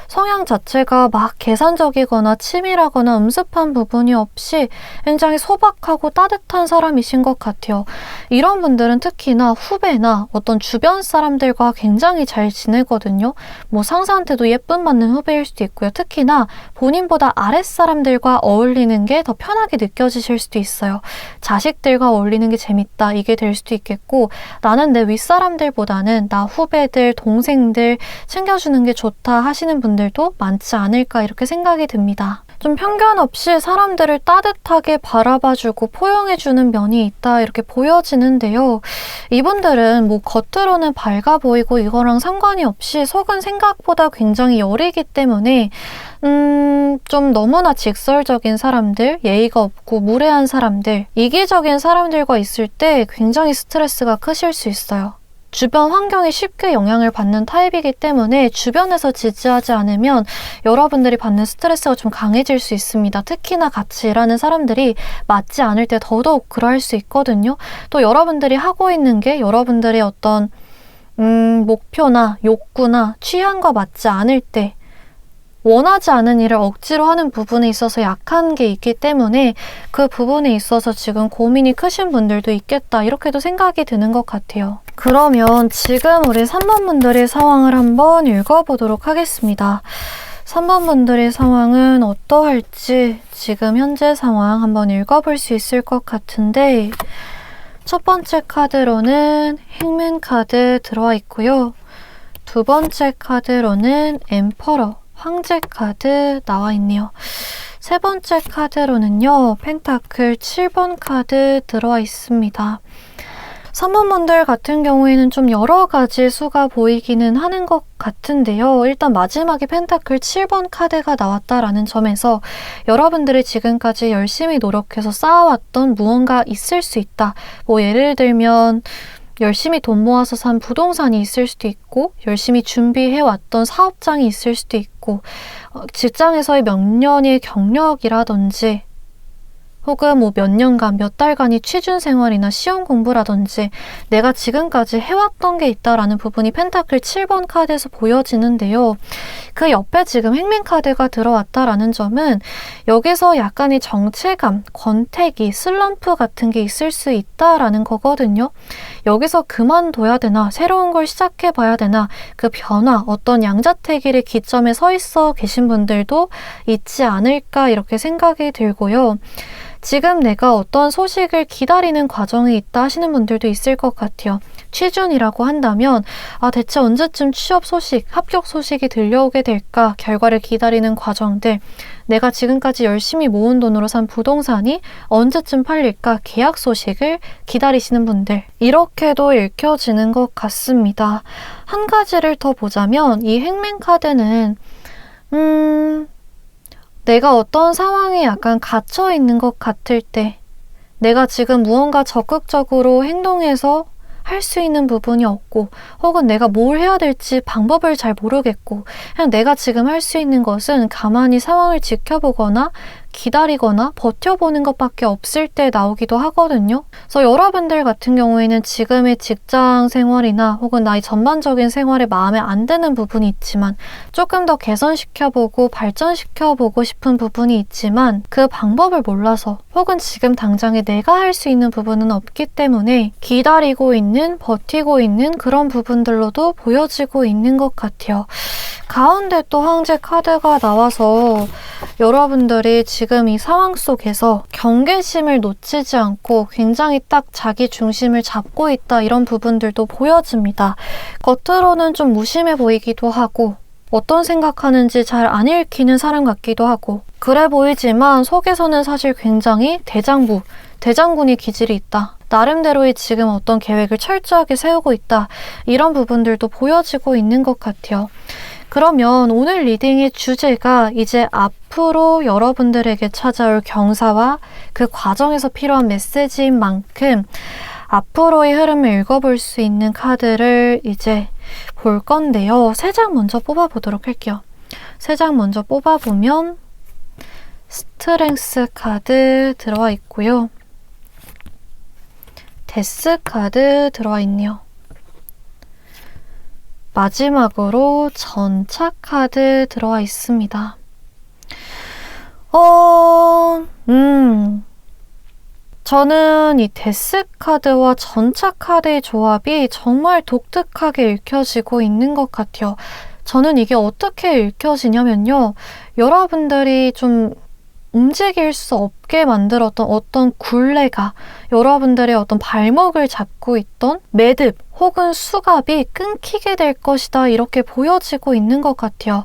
성향 자체가 막 계산적이거나 치밀하거나 음습한 부분이 없이 굉장히 소박하고 따뜻한 사람이신 것 같아요. 이런 분들은 특히나 후배나 어떤 주변 사람들과 굉장히 잘 지내거든요. 뭐 상사한테도 예쁨 받는 후배일 수도 있고요. 특히나 본인보다 아랫사람들과 어울리는 게 더 편하게 느껴지실 수도 있어요. 자식들과 어울리는 게 재밌다, 이게 될 수도 있겠고, 나는 내 윗사람들보다는 나 후배들, 동생들 챙겨주는 게 좋다 하시는 분들도 많지 않을까 이렇게 생각이 듭니다. 좀 편견 없이 사람들을 따뜻하게 바라봐주고 포용해주는 면이 있다 이렇게 보여지는데요. 이분들은 뭐 겉으로는 밝아 보이고 이거랑 상관이 없이 속은 생각보다 굉장히 여리기 때문에 좀 너무나 직설적인 사람들, 예의가 없고 무례한 사람들, 이기적인 사람들과 있을 때 굉장히 스트레스가 크실 수 있어요. 주변 환경에 쉽게 영향을 받는 타입이기 때문에 주변에서 지지하지 않으면 여러분들이 받는 스트레스가 좀 강해질 수 있습니다. 특히나 같이 일하는 사람들이 맞지 않을 때 더더욱 그럴 수 있거든요. 또 여러분들이 하고 있는 게 여러분들의 어떤 목표나 욕구나 취향과 맞지 않을 때 원하지 않은 일을 억지로 하는 부분에 있어서 약한 게 있기 때문에 그 부분에 있어서 지금 고민이 크신 분들도 있겠다 이렇게도 생각이 드는 것 같아요. 그러면 지금 우리 3번 분들의 상황을 한번 읽어보도록 하겠습니다. 3번 분들의 상황은 어떠할지 지금 현재 상황 한번 읽어볼 수 있을 것 같은데 첫 번째 카드로는 행맨 카드 들어와 있고요. 두 번째 카드로는 엠퍼러 황제 카드 나와 있네요. 세 번째 카드로는요. 펜타클 7번 카드 들어와 있습니다. 3번 분들 같은 경우에는 좀 여러 가지 수가 보이기는 하는 것 같은데요. 일단 마지막에 펜타클 7번 카드가 나왔다라는 점에서 여러분들이 지금까지 열심히 노력해서 쌓아왔던 무언가 있을 수 있다. 뭐 예를 들면 열심히 돈 모아서 산 부동산이 있을 수도 있고 열심히 준비해왔던 사업장이 있을 수도 있고 직장에서의 몇 년의 경력이라든지 혹은 뭐 몇 년간, 몇 달간의 취준 생활이나 시험 공부라든지 내가 지금까지 해왔던 게 있다라는 부분이 펜타클 7번 카드에서 보여지는데요. 그 옆에 지금 행맨 카드가 들어왔다라는 점은 여기서 약간의 정체감, 권태기, 슬럼프 같은 게 있을 수 있다라는 거거든요. 여기서 그만둬야 되나, 새로운 걸 시작해봐야 되나, 그 변화, 어떤 양자택일의 기점에 서 있어 계신 분들도 있지 않을까 이렇게 생각이 들고요. 지금 내가 어떤 소식을 기다리는 과정에 있다 하시는 분들도 있을 것 같아요. 취준이라고 한다면 대체 언제쯤 취업 소식, 합격 소식이 들려오게 될까? 결과를 기다리는 과정들. 내가 지금까지 열심히 모은 돈으로 산 부동산이 언제쯤 팔릴까? 계약 소식을 기다리시는 분들. 이렇게도 읽혀지는 것 같습니다. 한 가지를 더 보자면 이 행맨 카드는 내가 어떤 상황에 약간 갇혀 있는 것 같을 때 내가 지금 무언가 적극적으로 행동해서 할 수 있는 부분이 없고 혹은 내가 뭘 해야 될지 방법을 잘 모르겠고 그냥 내가 지금 할 수 있는 것은 가만히 상황을 지켜보거나 기다리거나 버텨보는 것밖에 없을 때 나오기도 하거든요. 그래서 여러분들 같은 경우에는 지금의 직장 생활이나 혹은 나의 전반적인 생활에 마음에 안 드는 부분이 있지만 조금 더 개선시켜보고 발전시켜보고 싶은 부분이 있지만 그 방법을 몰라서 혹은 지금 당장에 내가 할 수 있는 부분은 없기 때문에 기다리고 있는, 버티고 있는 그런 부분들로도 보여지고 있는 것 같아요. 가운데 또 황제 카드가 나와서 여러분들이 지금 이 상황 속에서 경계심을 놓치지 않고 굉장히 딱 자기 중심을 잡고 있다 이런 부분들도 보여집니다. 겉으로는 좀 무심해 보이기도 하고 어떤 생각하는지 잘 안 읽히는 사람 같기도 하고 그래 보이지만 속에서는 사실 굉장히 대장군이 기질이 있다. 나름대로의 지금 어떤 계획을 철저하게 세우고 있다. 이런 부분들도 보여지고 있는 것 같아요. 그러면 오늘 리딩의 주제가 이제 앞으로 여러분들에게 찾아올 경사와 그 과정에서 필요한 메시지인 만큼 앞으로의 흐름을 읽어볼 수 있는 카드를 이제 볼 건데요. 3장 먼저 뽑아보도록 할게요. 3장 먼저 뽑아보면 스트렝스 카드 들어와 있고요. 데스 카드 들어와 있네요. 마지막으로 전차 카드 들어와 있습니다. 저는 이 데스 카드와 전차 카드의 조합이 정말 독특하게 읽혀지고 있는 것 같아요. 저는 이게 어떻게 읽혀지냐면요. 여러분들이 좀 움직일 수 없게 만들었던 어떤 굴레가 여러분들의 어떤 발목을 잡고 있던 매듭 혹은 수갑이 끊기게 될 것이다. 이렇게 보여지고 있는 것 같아요.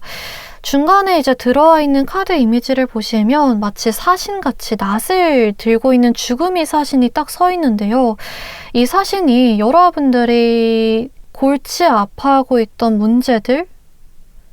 중간에 이제 들어와 있는 카드 이미지를 보시면 마치 사신같이 낫을 들고 있는 죽음의 사신이 딱 서 있는데요. 이 사신이 여러분들이 골치 아파하고 있던 문제들,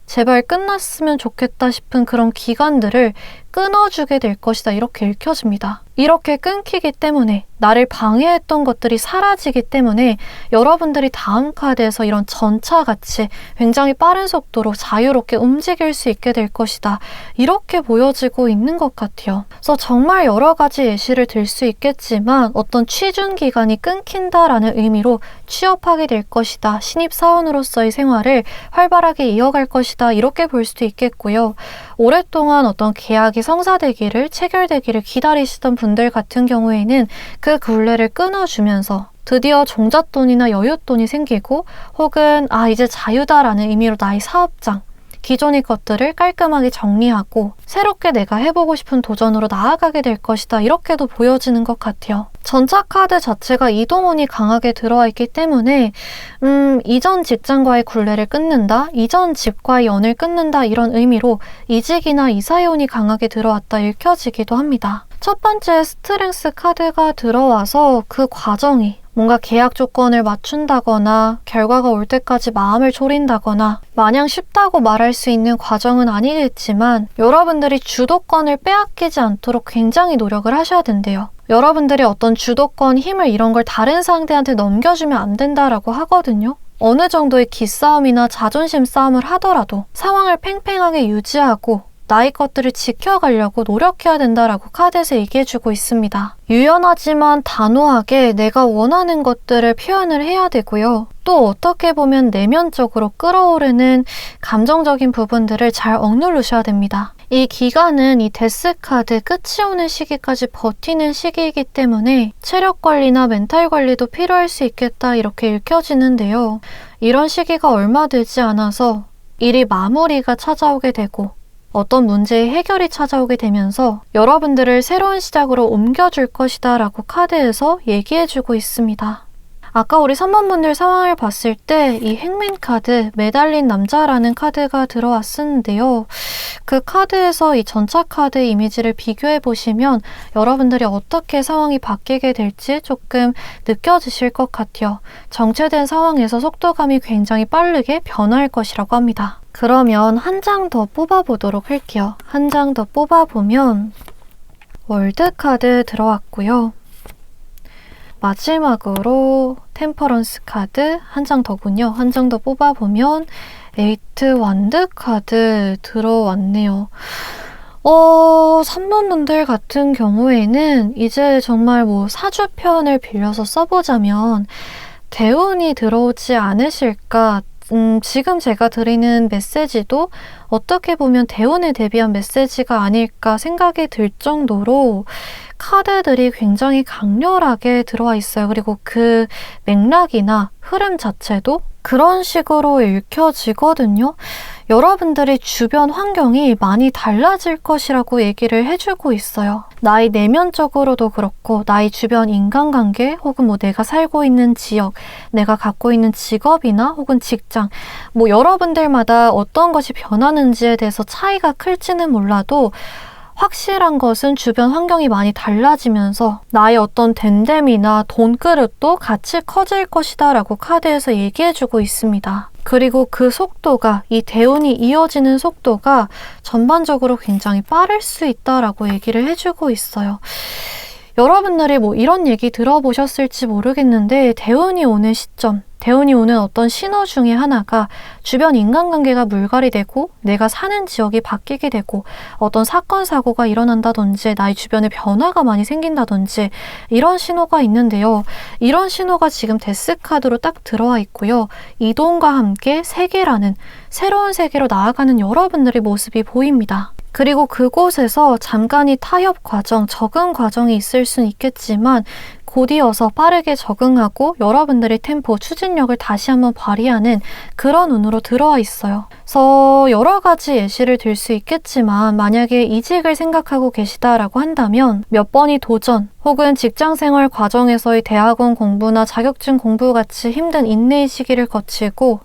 제발 끝났으면 좋겠다 싶은 그런 기간들을 끊어주게 될 것이다. 이렇게 읽혀집니다. 이렇게 끊기기 때문에 나를 방해했던 것들이 사라지기 때문에 여러분들이 다음 카드에서 이런 전차같이 굉장히 빠른 속도로 자유롭게 움직일 수 있게 될 것이다. 이렇게 보여지고 있는 것 같아요. 그래서 정말 여러 가지 예시를 들 수 있겠지만 어떤 취준 기간이 끊긴다라는 의미로 취업하게 될 것이다. 신입사원으로서의 생활을 활발하게 이어갈 것이다. 이렇게 볼 수도 있겠고요. 오랫동안 어떤 계약이 성사되기를, 체결되기를 기다리시던 분들 같은 경우에는 그 굴레를 끊어주면서 드디어 종잣돈이나 여윳돈이 생기고 혹은 이제 자유다라는 의미로 나의 사업장, 기존의 것들을 깔끔하게 정리하고 새롭게 내가 해보고 싶은 도전으로 나아가게 될 것이다. 이렇게도 보여지는 것 같아요. 전차 카드 자체가 이동운이 강하게 들어와 있기 때문에 이전 직장과의 굴레를 끊는다, 이전 집과의 연을 끊는다 이런 의미로 이직이나 이사해운이 강하게 들어왔다 읽혀지기도 합니다. 첫 번째 스트렝스 카드가 들어와서 그 과정이 뭔가 계약 조건을 맞춘다거나 결과가 올 때까지 마음을 졸인다거나 마냥 쉽다고 말할 수 있는 과정은 아니겠지만 여러분들이 주도권을 빼앗기지 않도록 굉장히 노력을 하셔야 된대요. 여러분들이 어떤 주도권, 힘을 이런 걸 다른 상대한테 넘겨주면 안 된다라고 하거든요. 어느 정도의 기싸움이나 자존심 싸움을 하더라도 상황을 팽팽하게 유지하고 나의 것들을 지켜가려고 노력해야 된다라고 카드에서 얘기해주고 있습니다. 유연하지만 단호하게 내가 원하는 것들을 표현을 해야 되고요. 또 어떻게 보면 내면적으로 끌어오르는 감정적인 부분들을 잘 억누르셔야 됩니다. 이 기간은 이 데스 카드 끝이 오는 시기까지 버티는 시기이기 때문에 체력 관리나 멘탈 관리도 필요할 수 있겠다 이렇게 읽혀지는데요. 이런 시기가 얼마 되지 않아서 일이 마무리가 찾아오게 되고 어떤 문제의 해결이 찾아오게 되면서 여러분들을 새로운 시작으로 옮겨줄 것이다 라고 카드에서 얘기해주고 있습니다. 아까 우리 3번분들 상황을 봤을 때 이 행맨 카드, 매달린 남자라는 카드가 들어왔었는데요. 그 카드에서 이 전차 카드 이미지를 비교해 보시면 여러분들이 어떻게 상황이 바뀌게 될지 조금 느껴지실 것 같아요. 정체된 상황에서 속도감이 굉장히 빠르게 변화할 것이라고 합니다. 그러면 한 장 더 뽑아보도록 할게요. 한 장 더 뽑아보면 월드 카드 들어왔고요. 마지막으로 템퍼런스 카드 한 장 더군요. 한 장 더 뽑아보면 에이트 완드 카드 들어왔네요. 3번분들 같은 경우에는 이제 정말 사주편을 빌려서 써보자면 대운이 들어오지 않으실까. 지금 제가 드리는 메시지도 어떻게 보면 대운에 대비한 메시지가 아닐까 생각이 들 정도로 카드들이 굉장히 강렬하게 들어와 있어요. 그리고 그 맥락이나 흐름 자체도 그런 식으로 읽혀지거든요. 여러분들의 주변 환경이 많이 달라질 것이라고 얘기를 해주고 있어요. 나의 내면적으로도 그렇고 나의 주변 인간관계 혹은 뭐 내가 살고 있는 지역, 내가 갖고 있는 직업이나 혹은 직장, 뭐 여러분들마다 어떤 것이 변하는지에 대해서 차이가 클지는 몰라도 확실한 것은 주변 환경이 많이 달라지면서 나의 어떤 됨됨이나 돈그릇도 같이 커질 것이다 라고 카드에서 얘기해주고 있습니다. 그리고 그 속도가, 이 대운이 이어지는 속도가 전반적으로 굉장히 빠를 수 있다라고 얘기를 해주고 있어요. 여러분들이 뭐 이런 얘기 들어보셨을지 모르겠는데 대운이 오는 시점, 대운이 오는 어떤 신호 중에 하나가 주변 인간관계가 물갈이 되고 내가 사는 지역이 바뀌게 되고 어떤 사건, 사고가 일어난다든지 나의 주변에 변화가 많이 생긴다든지 이런 신호가 있는데요. 이런 신호가 지금 데스카드로 딱 들어와 있고요. 이동과 함께 세계라는 새로운 세계로 나아가는 여러분들의 모습이 보입니다. 그리고 그곳에서 잠깐의 타협 과정, 적응 과정이 있을 수는 있겠지만 곧이어서 빠르게 적응하고 여러분들의 템포, 추진력을 다시 한번 발휘하는 그런 운으로 들어와 있어요. 그래서 여러 가지 예시를 들 수 있겠지만 만약에 이직을 생각하고 계시다라고 한다면 몇 번의 도전 혹은 직장생활 과정에서의 대학원 공부나 자격증 공부 같이 힘든 인내의 시기를 거치고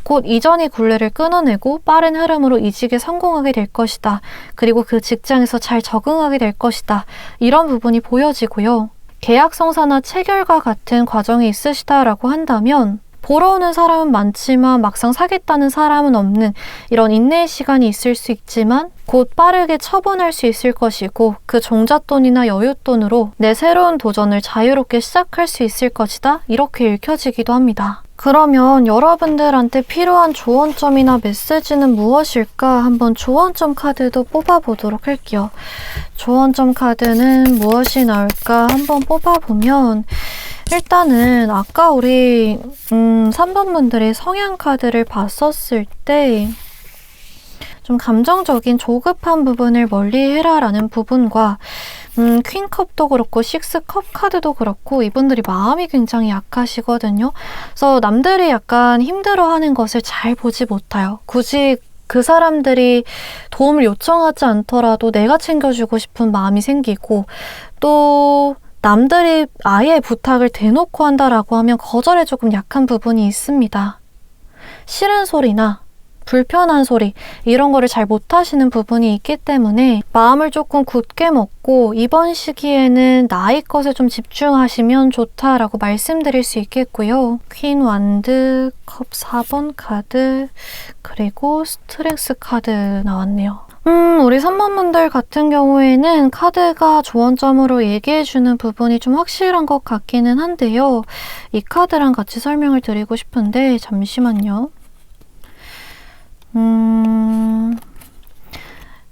곧 이전의 굴레를 끊어내고 빠른 흐름으로 이직에 성공하게 될 것이다. 그리고 그 직장에서 잘 적응하게 될 것이다. 이런 부분이 보여지고요. 계약 성사나 체결과 같은 과정이 있으시다라고 한다면 보러 오는 사람은 많지만 막상 사겠다는 사람은 없는 이런 인내의 시간이 있을 수 있지만 곧 빠르게 처분할 수 있을 것이고 그 종잣돈이나 여윳돈으로 내 새로운 도전을 자유롭게 시작할 수 있을 것이다. 이렇게 읽혀지기도 합니다. 그러면 여러분들한테 필요한 조언점이나 메시지는 무엇일까? 한번 조언점 카드도 뽑아보도록 할게요. 조언점 카드는 무엇이 나올까? 한번 뽑아보면 일단은 아까 우리 3번 분들의 성향 카드를 봤었을 때 좀 감정적인 조급한 부분을 멀리해라 라는 부분과 퀸컵도 그렇고 식스컵 카드도 그렇고 이분들이 마음이 굉장히 약하시거든요. 그래서 남들이 약간 힘들어하는 것을 잘 보지 못해요. 굳이 그 사람들이 도움을 요청하지 않더라도 내가 챙겨주고 싶은 마음이 생기고 또 남들이 아예 부탁을 대놓고 한다라고 하면 거절에 조금 약한 부분이 있습니다. 싫은 소리나 불편한 소리 이런 거를 잘 못하시는 부분이 있기 때문에 마음을 조금 굳게 먹고 이번 시기에는 나의 것에 좀 집중하시면 좋다라고 말씀드릴 수 있겠고요. 퀸 완드, 컵 4번 카드, 그리고 스트렝스 카드 나왔네요. 우리 3번 분들 같은 경우에는 카드가 조언점으로 얘기해주는 부분이 좀 확실한 것 같기는 한데요. 이 카드랑 같이 설명을 드리고 싶은데 잠시만요.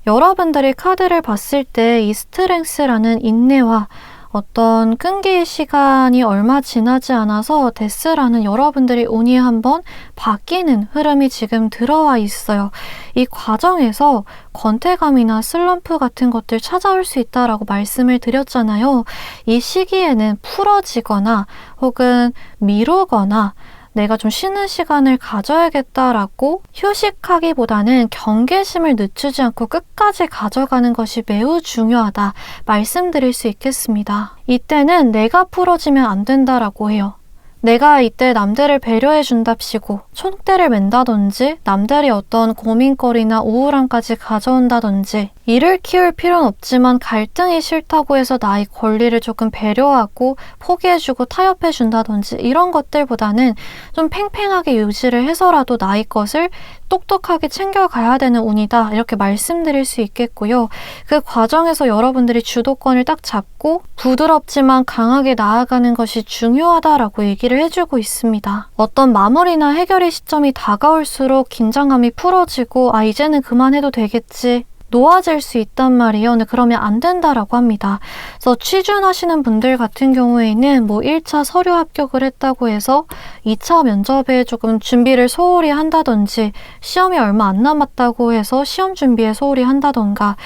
여러분들이 카드를 봤을 때 이 스트렝스라는 인내와 어떤 끈기의 시간이 얼마 지나지 않아서 데스라는 여러분들의 운이 한번 바뀌는 흐름이 지금 들어와 있어요. 이 과정에서 권태감이나 슬럼프 같은 것들 찾아올 수 있다라고 말씀을 드렸잖아요. 이 시기에는 풀어지거나 혹은 미루거나 내가 좀 쉬는 시간을 가져야겠다라고 휴식하기보다는 경계심을 늦추지 않고 끝까지 가져가는 것이 매우 중요하다 말씀드릴 수 있겠습니다. 이때는 내가 풀어지면 안 된다라고 해요. 내가 이때 남들을 배려해준답시고 총대를 맨다든지 남들이 어떤 고민거리나 우울함까지 가져온다든지 이를 키울 필요는 없지만 갈등이 싫다고 해서 나의 권리를 조금 배려하고 포기해주고 타협해준다든지 이런 것들보다는 좀 팽팽하게 유지를 해서라도 나의 것을 똑똑하게 챙겨가야 되는 운이다 이렇게 말씀드릴 수 있겠고요. 그 과정에서 여러분들이 주도권을 딱 잡고 부드럽지만 강하게 나아가는 것이 중요하다라고 얘기를 해주고 있습니다. 어떤 마무리나 해결의 시점이 다가올수록 긴장감이 풀어지고 아 이제는 그만해도 되겠지 놓아질 수 있단 말이에요. 근데 그러면 안 된다라고 합니다. 그래서 취준하시는 분들 같은 경우에는 뭐 1차 서류 합격을 했다고 해서 2차 면접에 조금 준비를 소홀히 한다든지 시험이 얼마 안 남았다고 해서 시험 준비에 소홀히 한다던가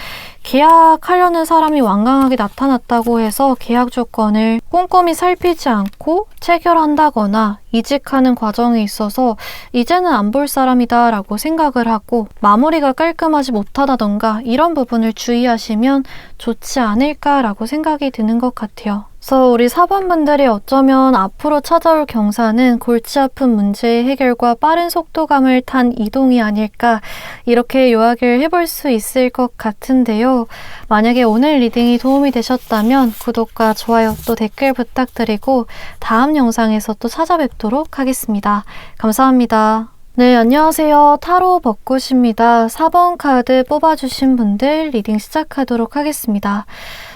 계약하려는 사람이 완강하게 나타났다고 해서 계약 조건을 꼼꼼히 살피지 않고 체결한다거나 이직하는 과정에 있어서 이제는 안 볼 사람이다 라고 생각을 하고 마무리가 깔끔하지 못하다던가 이런 부분을 주의하시면 좋지 않을까라고 생각이 드는 것 같아요. 그래서 우리 사번분들이 어쩌면 앞으로 찾아올 경사는 골치 아픈 문제의 해결과 빠른 속도감을 탄 이동이 아닐까 이렇게 요약을 해볼 수 있을 것 같은데요. 만약에 오늘 리딩이 도움이 되셨다면 구독과 좋아요 또 댓글 부탁드리고 다음 영상에서 또 찾아뵙도록 하겠습니다. 감사합니다. 네, 안녕하세요. 타로 벚꽃입니다. 4번 카드 뽑아주신 분들 리딩 시작하도록 하겠습니다.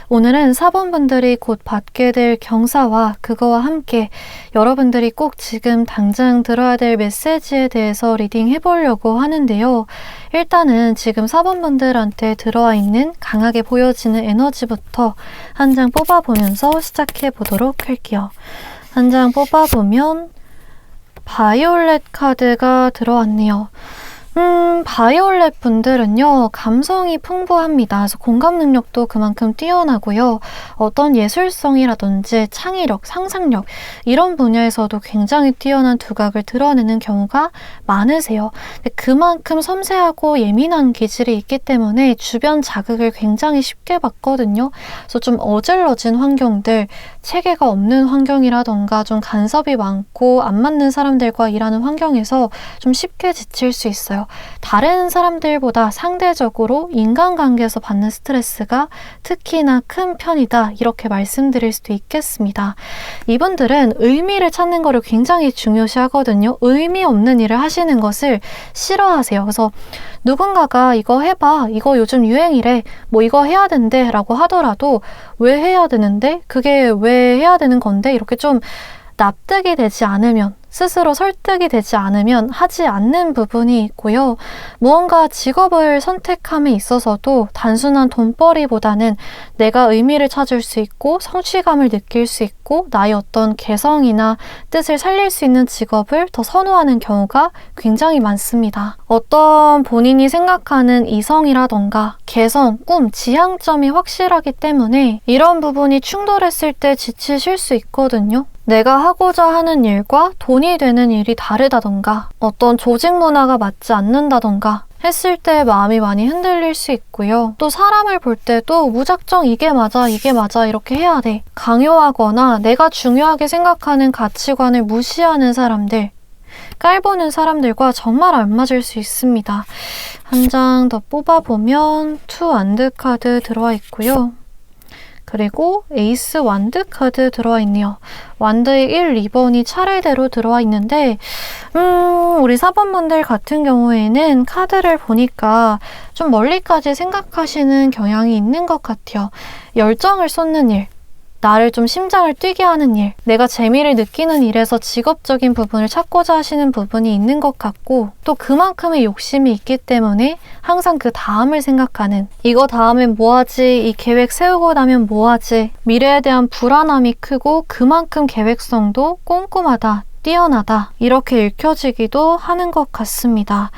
오늘은 4번 분들이 곧 받게 될 경사와 그거와 함께 여러분들이 꼭 지금 당장 들어야 될 메시지에 대해서 리딩 해보려고 하는데요. 일단은 지금 4번 분들한테 들어와 있는 강하게 보여지는 에너지부터 한 장 뽑아보면서 시작해 보도록 할게요. 한 장 뽑아보면 바이올렛 카드가 들어왔네요. 바이올렛 분들은요, 감성이 풍부합니다. 그래서 공감 능력도 그만큼 뛰어나고요. 어떤 예술성이라든지 창의력, 상상력 이런 분야에서도 굉장히 뛰어난 두각을 드러내는 경우가 많으세요. 근데 그만큼 섬세하고 예민한 기질이 있기 때문에 주변 자극을 굉장히 쉽게 받거든요. 그래서 좀 어질러진 환경들, 체계가 없는 환경이라던가 좀 간섭이 많고 안 맞는 사람들과 일하는 환경에서 좀 쉽게 지칠 수 있어요. 다른 사람들보다 상대적으로 인간관계에서 받는 스트레스가 특히나 큰 편이다 이렇게 말씀드릴 수도 있겠습니다. 이분들은 의미를 찾는 거를 굉장히 중요시하거든요. 의미 없는 일을 하시는 것을 싫어하세요. 그래서 누군가가 이거 해봐, 이거 요즘 유행이래, 뭐 이거 해야 된대 라고 하더라도 왜 해야 되는데? 그게 왜 해야 되는 건데? 이렇게 좀 납득이 되지 않으면, 스스로 설득이 되지 않으면 하지 않는 부분이 있고요. 무언가 직업을 선택함에 있어서도 단순한 돈벌이보다는 내가 의미를 찾을 수 있고 성취감을 느낄 수 있고 나의 어떤 개성이나 뜻을 살릴 수 있는 직업을 더 선호하는 경우가 굉장히 많습니다. 어떤 본인이 생각하는 이성이라던가 개성, 꿈, 지향점이 확실하기 때문에 이런 부분이 충돌했을 때 지치실 수 있거든요. 내가 하고자 하는 일과 돈이 되는 일이 다르다던가 어떤 조직 문화가 맞지 않는다던가 했을 때 마음이 많이 흔들릴 수 있고요. 또 사람을 볼 때도 무작정 이게 맞아 이렇게 해야 돼. 강요하거나 내가 중요하게 생각하는 가치관을 무시하는 사람들, 깔보는 사람들과 정말 안 맞을 수 있습니다. 한 장 더 뽑아보면 투 완드 카드 들어와 있고요. 그리고 에이스 완드 카드 들어와 있네요. 완드의 1, 2번이 차례대로 들어와 있는데 우리 4번분들 같은 경우에는 카드를 보니까 좀 멀리까지 생각하시는 경향이 있는 것 같아요. 열정을 쏟는 일, 나를 좀 심장을 뛰게 하는 일, 내가 재미를 느끼는 일에서 직업적인 부분을 찾고자 하시는 부분이 있는 것 같고 또 그만큼의 욕심이 있기 때문에 항상 그 다음을 생각하는, 이거 다음엔 뭐하지, 이 계획 세우고 나면 뭐하지, 미래에 대한 불안함이 크고 그만큼 계획성도 꼼꼼하다, 뛰어나다 이렇게 읽혀지기도 하는 것 같습니다.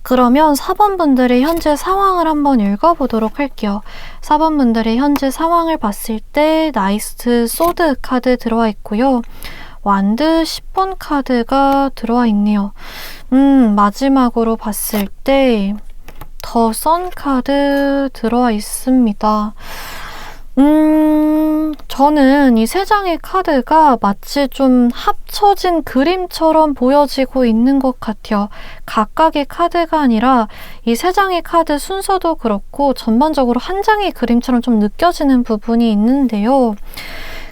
그러면 4번분들의 현재 상황을 한번 읽어보도록 할게요. 4번분들의 현재 상황을 봤을 때 나이스 소드 카드 들어와 있고요. 완드 10번 카드가 들어와 있네요. 마지막으로 봤을 때 더 선 카드 들어와 있습니다. 저는 이 세 장의 카드가 마치 좀 합쳐진 그림처럼 보여지고 있는 것 같아요. 각각의 카드가 아니라 이 세 장의 카드 순서도 그렇고 전반적으로 한 장의 그림처럼 좀 느껴지는 부분이 있는데요.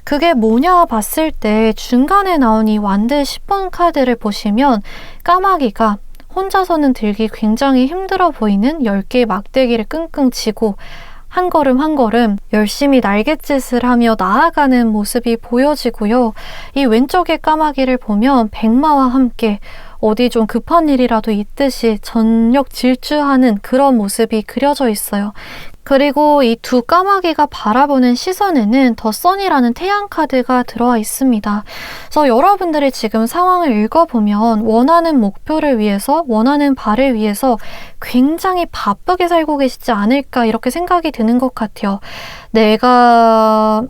그게 뭐냐 봤을 때 중간에 나온 이 완드 10번 카드를 보시면 까마귀가 혼자서는 들기 굉장히 힘들어 보이는 10개의 막대기를 끙끙 쥐고 한 걸음 한 걸음 열심히 날갯짓을 하며 나아가는 모습이 보여지고요. 이 왼쪽의 까마귀를 보면 백마와 함께 어디 좀 급한 일이라도 있듯이 전력 질주하는 그런 모습이 그려져 있어요. 그리고 이 두 까마귀가 바라보는 시선에는 더 선이라는 태양 카드가 들어와 있습니다. 그래서 여러분들이 지금 상황을 읽어보면 원하는 목표를 위해서, 원하는 바를 위해서 굉장히 바쁘게 살고 계시지 않을까 이렇게 생각이 드는 것 같아요. 내가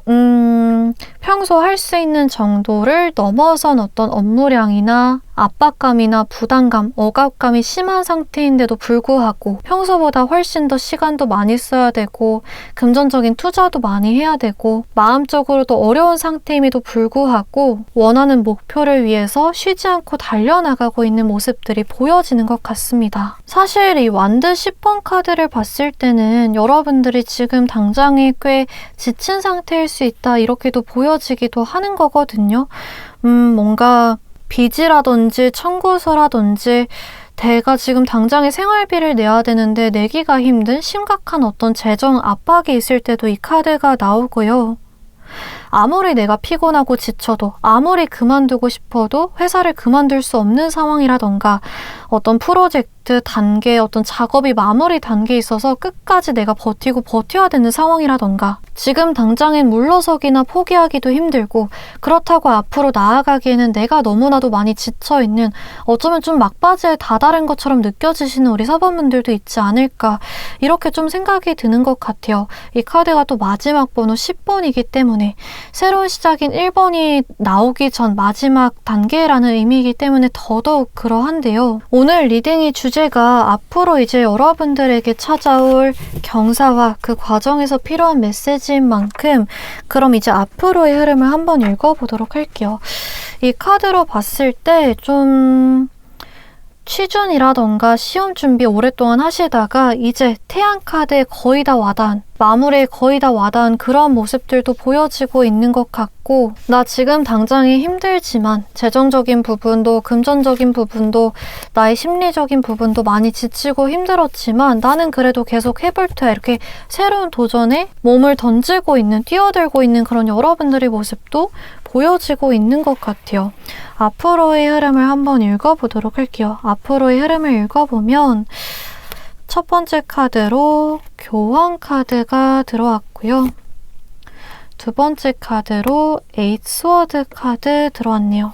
평소 할 수 있는 정도를 넘어선 어떤 업무량이나 압박감이나 부담감, 억압감이 심한 상태인데도 불구하고 평소보다 훨씬 더 시간도 많이 써야 되고 금전적인 투자도 많이 해야 되고 마음적으로도 어려운 상태임에도 불구하고 원하는 목표를 위해서 쉬지 않고 달려나가고 있는 모습들이 보여지는 것 같습니다. 사실 이 완드 10번 카드를 봤을 때는 여러분들이 지금 당장에 꽤 지친 상태일 수 있다 이렇게도 보여지기도 하는 거거든요. 뭔가 빚이라든지 청구서라든지 내가 지금 당장에 생활비를 내야 되는데 내기가 힘든 심각한 어떤 재정 압박이 있을 때도 이 카드가 나오고요. 아무리 내가 피곤하고 지쳐도 아무리 그만두고 싶어도 회사를 그만둘 수 없는 상황이라던가 어떤 프로젝트 단계, 어떤 작업이 마무리 단계에 있어서 끝까지 내가 버텨야 되는 상황이라던가 지금 당장엔 물러서기나 포기하기도 힘들고 그렇다고 앞으로 나아가기에는 내가 너무나도 많이 지쳐있는 어쩌면 좀 막바지에 다다른 것처럼 느껴지시는 우리 사범분들도 있지 않을까 이렇게 좀 생각이 드는 것 같아요. 이 카드가 또 마지막 번호 10번이기 때문에 새로운 시작인 1번이 나오기 전 마지막 단계라는 의미이기 때문에 더더욱 그러한데요. 오늘 리딩의 주제가 앞으로 이제 여러분들에게 찾아올 경사와 그 과정에서 필요한 메시지인 만큼 그럼 이제 앞으로의 흐름을 한번 읽어보도록 할게요. 이 카드로 봤을 때 좀 취준이라던가 시험 준비 오랫동안 하시다가 이제 태양 카드에 거의 다 와닿은 마무리에 거의 다 와닿은 그런 모습들도 보여지고 있는 것 같고 나 지금 당장이 힘들지만 재정적인 부분도 금전적인 부분도 나의 심리적인 부분도 많이 지치고 힘들었지만 나는 그래도 계속 해볼 테야 이렇게 새로운 도전에 몸을 던지고 있는 뛰어들고 있는 그런 여러분들의 모습도 보여지고 있는 것 같아요. 앞으로의 흐름을 한번 읽어보도록 할게요. 앞으로의 흐름을 읽어보면 첫 번째 카드로 교황 카드가 들어왔고요. 두 번째 카드로 에잇 스워드 카드 들어왔네요.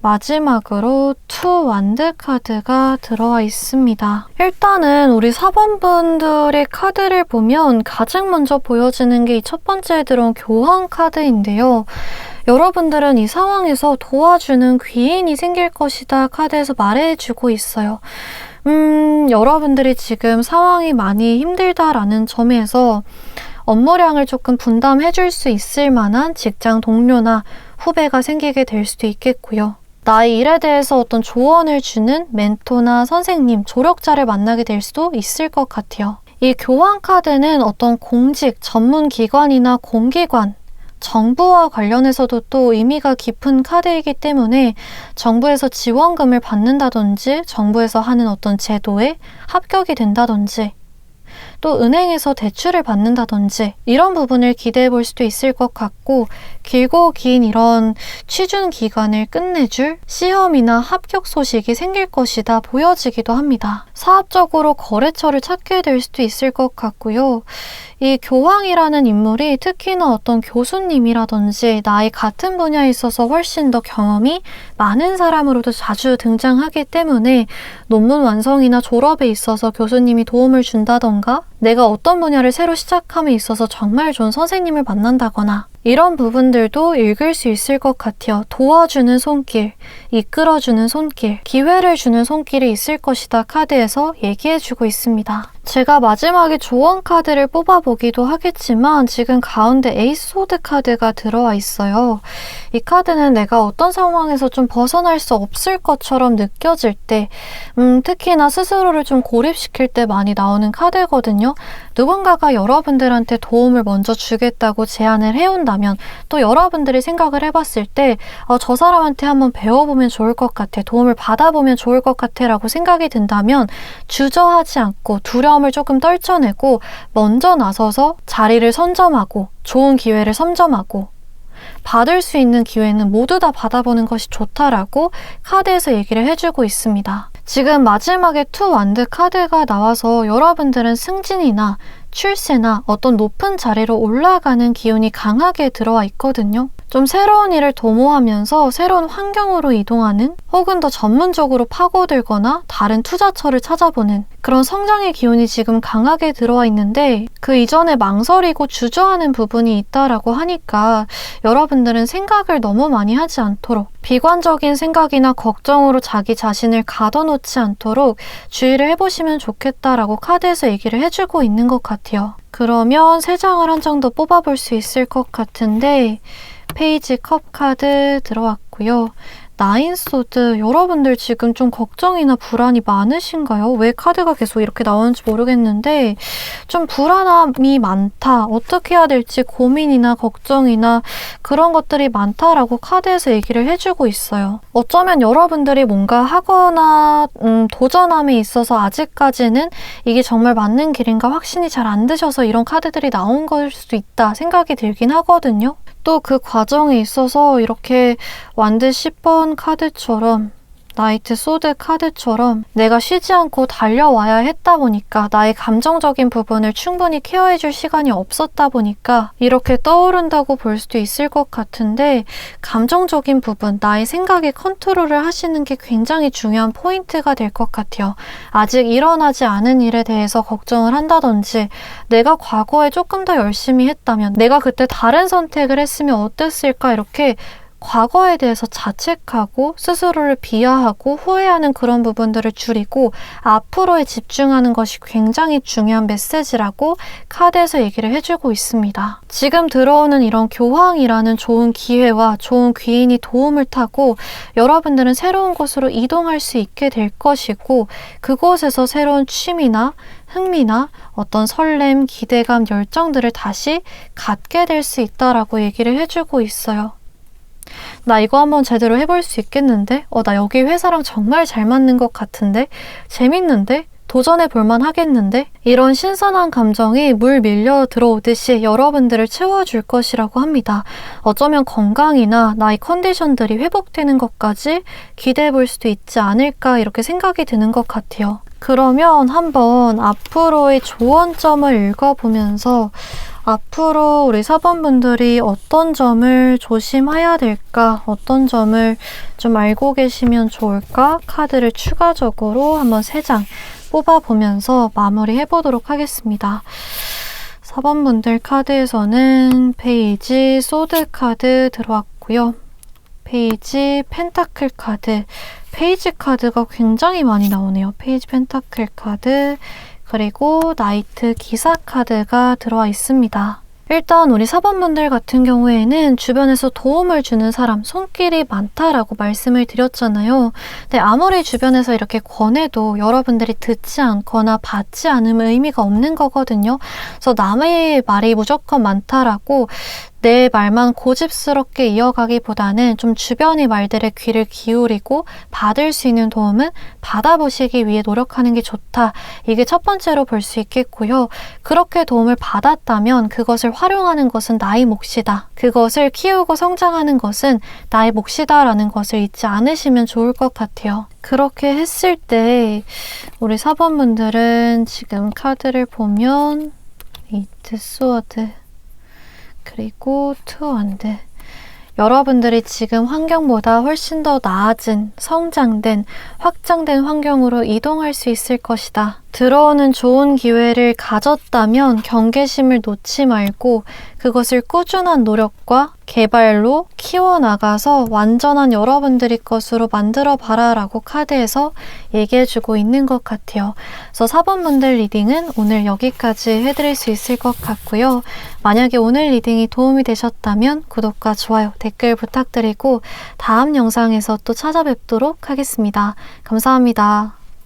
마지막으로 투 완드 카드가 들어와 있습니다. 일단은 우리 4번분들의 카드를 보면 가장 먼저 보여지는 게 이 첫 번째에 들어온 교황 카드인데요. 여러분들은 이 상황에서 도와주는 귀인이 생길 것이다 카드에서 말해주고 있어요. 여러분들이 지금 상황이 많이 힘들다라는 점에서 업무량을 조금 분담해줄 수 있을 만한 직장 동료나 후배가 생기게 될 수도 있겠고요. 나의 일에 대해서 어떤 조언을 주는 멘토나 선생님, 조력자를 만나게 될 수도 있을 것 같아요. 이 교황 카드는 어떤 공직, 전문기관이나 공기관, 정부와 관련해서도 또 의미가 깊은 카드이기 때문에 정부에서 지원금을 받는다든지 정부에서 하는 어떤 제도에 합격이 된다든지 또 은행에서 대출을 받는다든지 이런 부분을 기대해 볼 수도 있을 것 같고 길고 긴 이런 취준 기간을 끝내줄 시험이나 합격 소식이 생길 것이다 보여지기도 합니다. 사업적으로 거래처를 찾게 될 수도 있을 것 같고요. 이 교황이라는 인물이 특히나 어떤 교수님이라든지 나의 같은 분야에 있어서 훨씬 더 경험이 많은 사람으로도 자주 등장하기 때문에 논문 완성이나 졸업에 있어서 교수님이 도움을 준다던가 내가 어떤 분야를 새로 시작함에 있어서 정말 좋은 선생님을 만난다거나 이런 부분들도 읽을 수 있을 것 같아요. 도와주는 손길, 이끌어주는 손길, 기회를 주는 손길이 있을 것이다 카드에서 얘기해주고 있습니다. 제가 마지막에 조언 카드를 뽑아보기도 하겠지만 지금 가운데 에이스 소드 카드가 들어와 있어요. 이 카드는 내가 어떤 상황에서 좀 벗어날 수 없을 것처럼 느껴질 때 특히나 스스로를 좀 고립시킬 때 많이 나오는 카드거든요. 누군가가 여러분들한테 도움을 먼저 주겠다고 제안을 해온다면 또 여러분들이 생각을 해봤을 때 저 사람한테 한번 배워보면 좋을 것 같아, 도움을 받아보면 좋을 것 같아 라고 생각이 든다면 주저하지 않고 두려움을 조금 떨쳐내고 먼저 나서서 자리를 선점하고 좋은 기회를 선점하고 받을 수 있는 기회는 모두 다 받아보는 것이 좋다라고 카드에서 얘기를 해주고 있습니다. 지금 마지막에 투 완드 카드가 나와서 여러분들은 승진이나 출세나 어떤 높은 자리로 올라가는 기운이 강하게 들어와 있거든요. 좀 새로운 일을 도모하면서 새로운 환경으로 이동하는, 혹은 더 전문적으로 파고들거나 다른 투자처를 찾아보는 그런 성장의 기운이 지금 강하게 들어와 있는데, 그 이전에 망설이고 주저하는 부분이 있다라고 하니까 여러분들은 생각을 너무 많이 하지 않도록, 비관적인 생각이나 걱정으로 자기 자신을 가둬놓지 않도록 주의를 해보시면 좋겠다라고 카드에서 얘기를 해주고 있는 것 같아요. 그러면 3장을 한 장 더 뽑아볼 수 있을 것 같은데, 페이지 컵 카드 들어왔고요. 나인 소드, 여러분들 지금 좀 걱정이나 불안이 많으신가요? 왜 카드가 계속 이렇게 나오는지 모르겠는데 좀 불안함이 많다, 어떻게 해야 될지 고민이나 걱정이나 그런 것들이 많다라고 카드에서 얘기를 해주고 있어요. 어쩌면 여러분들이 뭔가 하거나 도전함에 있어서 아직까지는 이게 정말 맞는 길인가 확신이 잘 안 드셔서 이런 카드들이 나온 걸 수도 있다 생각이 들긴 하거든요. 또 그 과정에 있어서 이렇게 완드 10번 카드처럼, 나이트 소드 카드처럼 내가 쉬지 않고 달려와야 했다 보니까, 나의 감정적인 부분을 충분히 케어해줄 시간이 없었다 보니까 이렇게 떠오른다고 볼 수도 있을 것 같은데, 감정적인 부분, 나의 생각에 컨트롤을 하시는 게 굉장히 중요한 포인트가 될 것 같아요. 아직 일어나지 않은 일에 대해서 걱정을 한다든지, 내가 과거에 조금 더 열심히 했다면, 내가 그때 다른 선택을 했으면 어땠을까, 이렇게 과거에 대해서 자책하고 스스로를 비하하고 후회하는 그런 부분들을 줄이고 앞으로에 집중하는 것이 굉장히 중요한 메시지라고 카드에서 얘기를 해주고 있습니다. 지금 들어오는 이런 교황이라는 좋은 기회와 좋은 귀인이 도움을 타고 여러분들은 새로운 곳으로 이동할 수 있게 될 것이고, 그곳에서 새로운 취미나 흥미나 어떤 설렘, 기대감, 열정들을 다시 갖게 될 수 있다라고 얘기를 해주고 있어요. 나 이거 한번 제대로 해볼 수 있겠는데? 나 여기 회사랑 정말 잘 맞는 것 같은데? 재밌는데? 도전해 볼만 하겠는데? 이런 신선한 감정이 물 밀려 들어오듯이 여러분들을 채워줄 것이라고 합니다. 어쩌면 건강이나 나의 컨디션들이 회복되는 것까지 기대해 볼 수도 있지 않을까, 이렇게 생각이 드는 것 같아요. 그러면 한번 앞으로의 조언점을 읽어보면서 앞으로 우리 4번분들이 어떤 점을 조심해야 될까, 어떤 점을 좀 알고 계시면 좋을까, 카드를 추가적으로 한번 3장 뽑아보면서 마무리해보도록 하겠습니다. 4번분들 카드에서는 페이지 소드 카드 들어왔고요. 페이지 펜타클 카드, 페이지 카드가 굉장히 많이 나오네요. 페이지 펜타클 카드, 그리고 나이트 기사 카드가 들어와 있습니다. 일단 우리 4번분들 같은 경우에는 주변에서 도움을 주는 사람, 손길이 많다라고 말씀을 드렸잖아요. 근데 아무리 주변에서 이렇게 권해도 여러분들이 듣지 않거나 받지 않으면 의미가 없는 거거든요. 그래서 남의 말이 무조건 많다라고 내 말만 고집스럽게 이어가기보다는 좀 주변의 말들에 귀를 기울이고 받을 수 있는 도움은 받아보시기 위해 노력하는 게 좋다. 이게 첫 번째로 볼 수 있겠고요. 그렇게 도움을 받았다면 그것을 활용하는 것은 나의 몫이다. 그것을 키우고 성장하는 것은 나의 몫이다 라는 것을 잊지 않으시면 좋을 것 같아요. 그렇게 했을 때 우리 4번분들은 지금 카드를 보면 에이트 스워드, 그리고 투 원드, 여러분들이 지금 환경보다 훨씬 더 나아진, 성장된, 확장된 환경으로 이동할 수 있을 것이다. 들어오는 좋은 기회를 가졌다면 경계심을 놓지 말고 그것을 꾸준한 노력과 개발로 키워나가서 완전한 여러분들의 것으로 만들어봐라 라고 카드에서 얘기해주고 있는 것 같아요. 그래서 4번분들 리딩은 오늘 여기까지 해드릴 수 있을 것 같고요. 만약에 오늘 리딩이 도움이 되셨다면 구독과 좋아요, 댓글 부탁드리고 다음 영상에서 또 찾아뵙도록 하겠습니다. 감사합니다.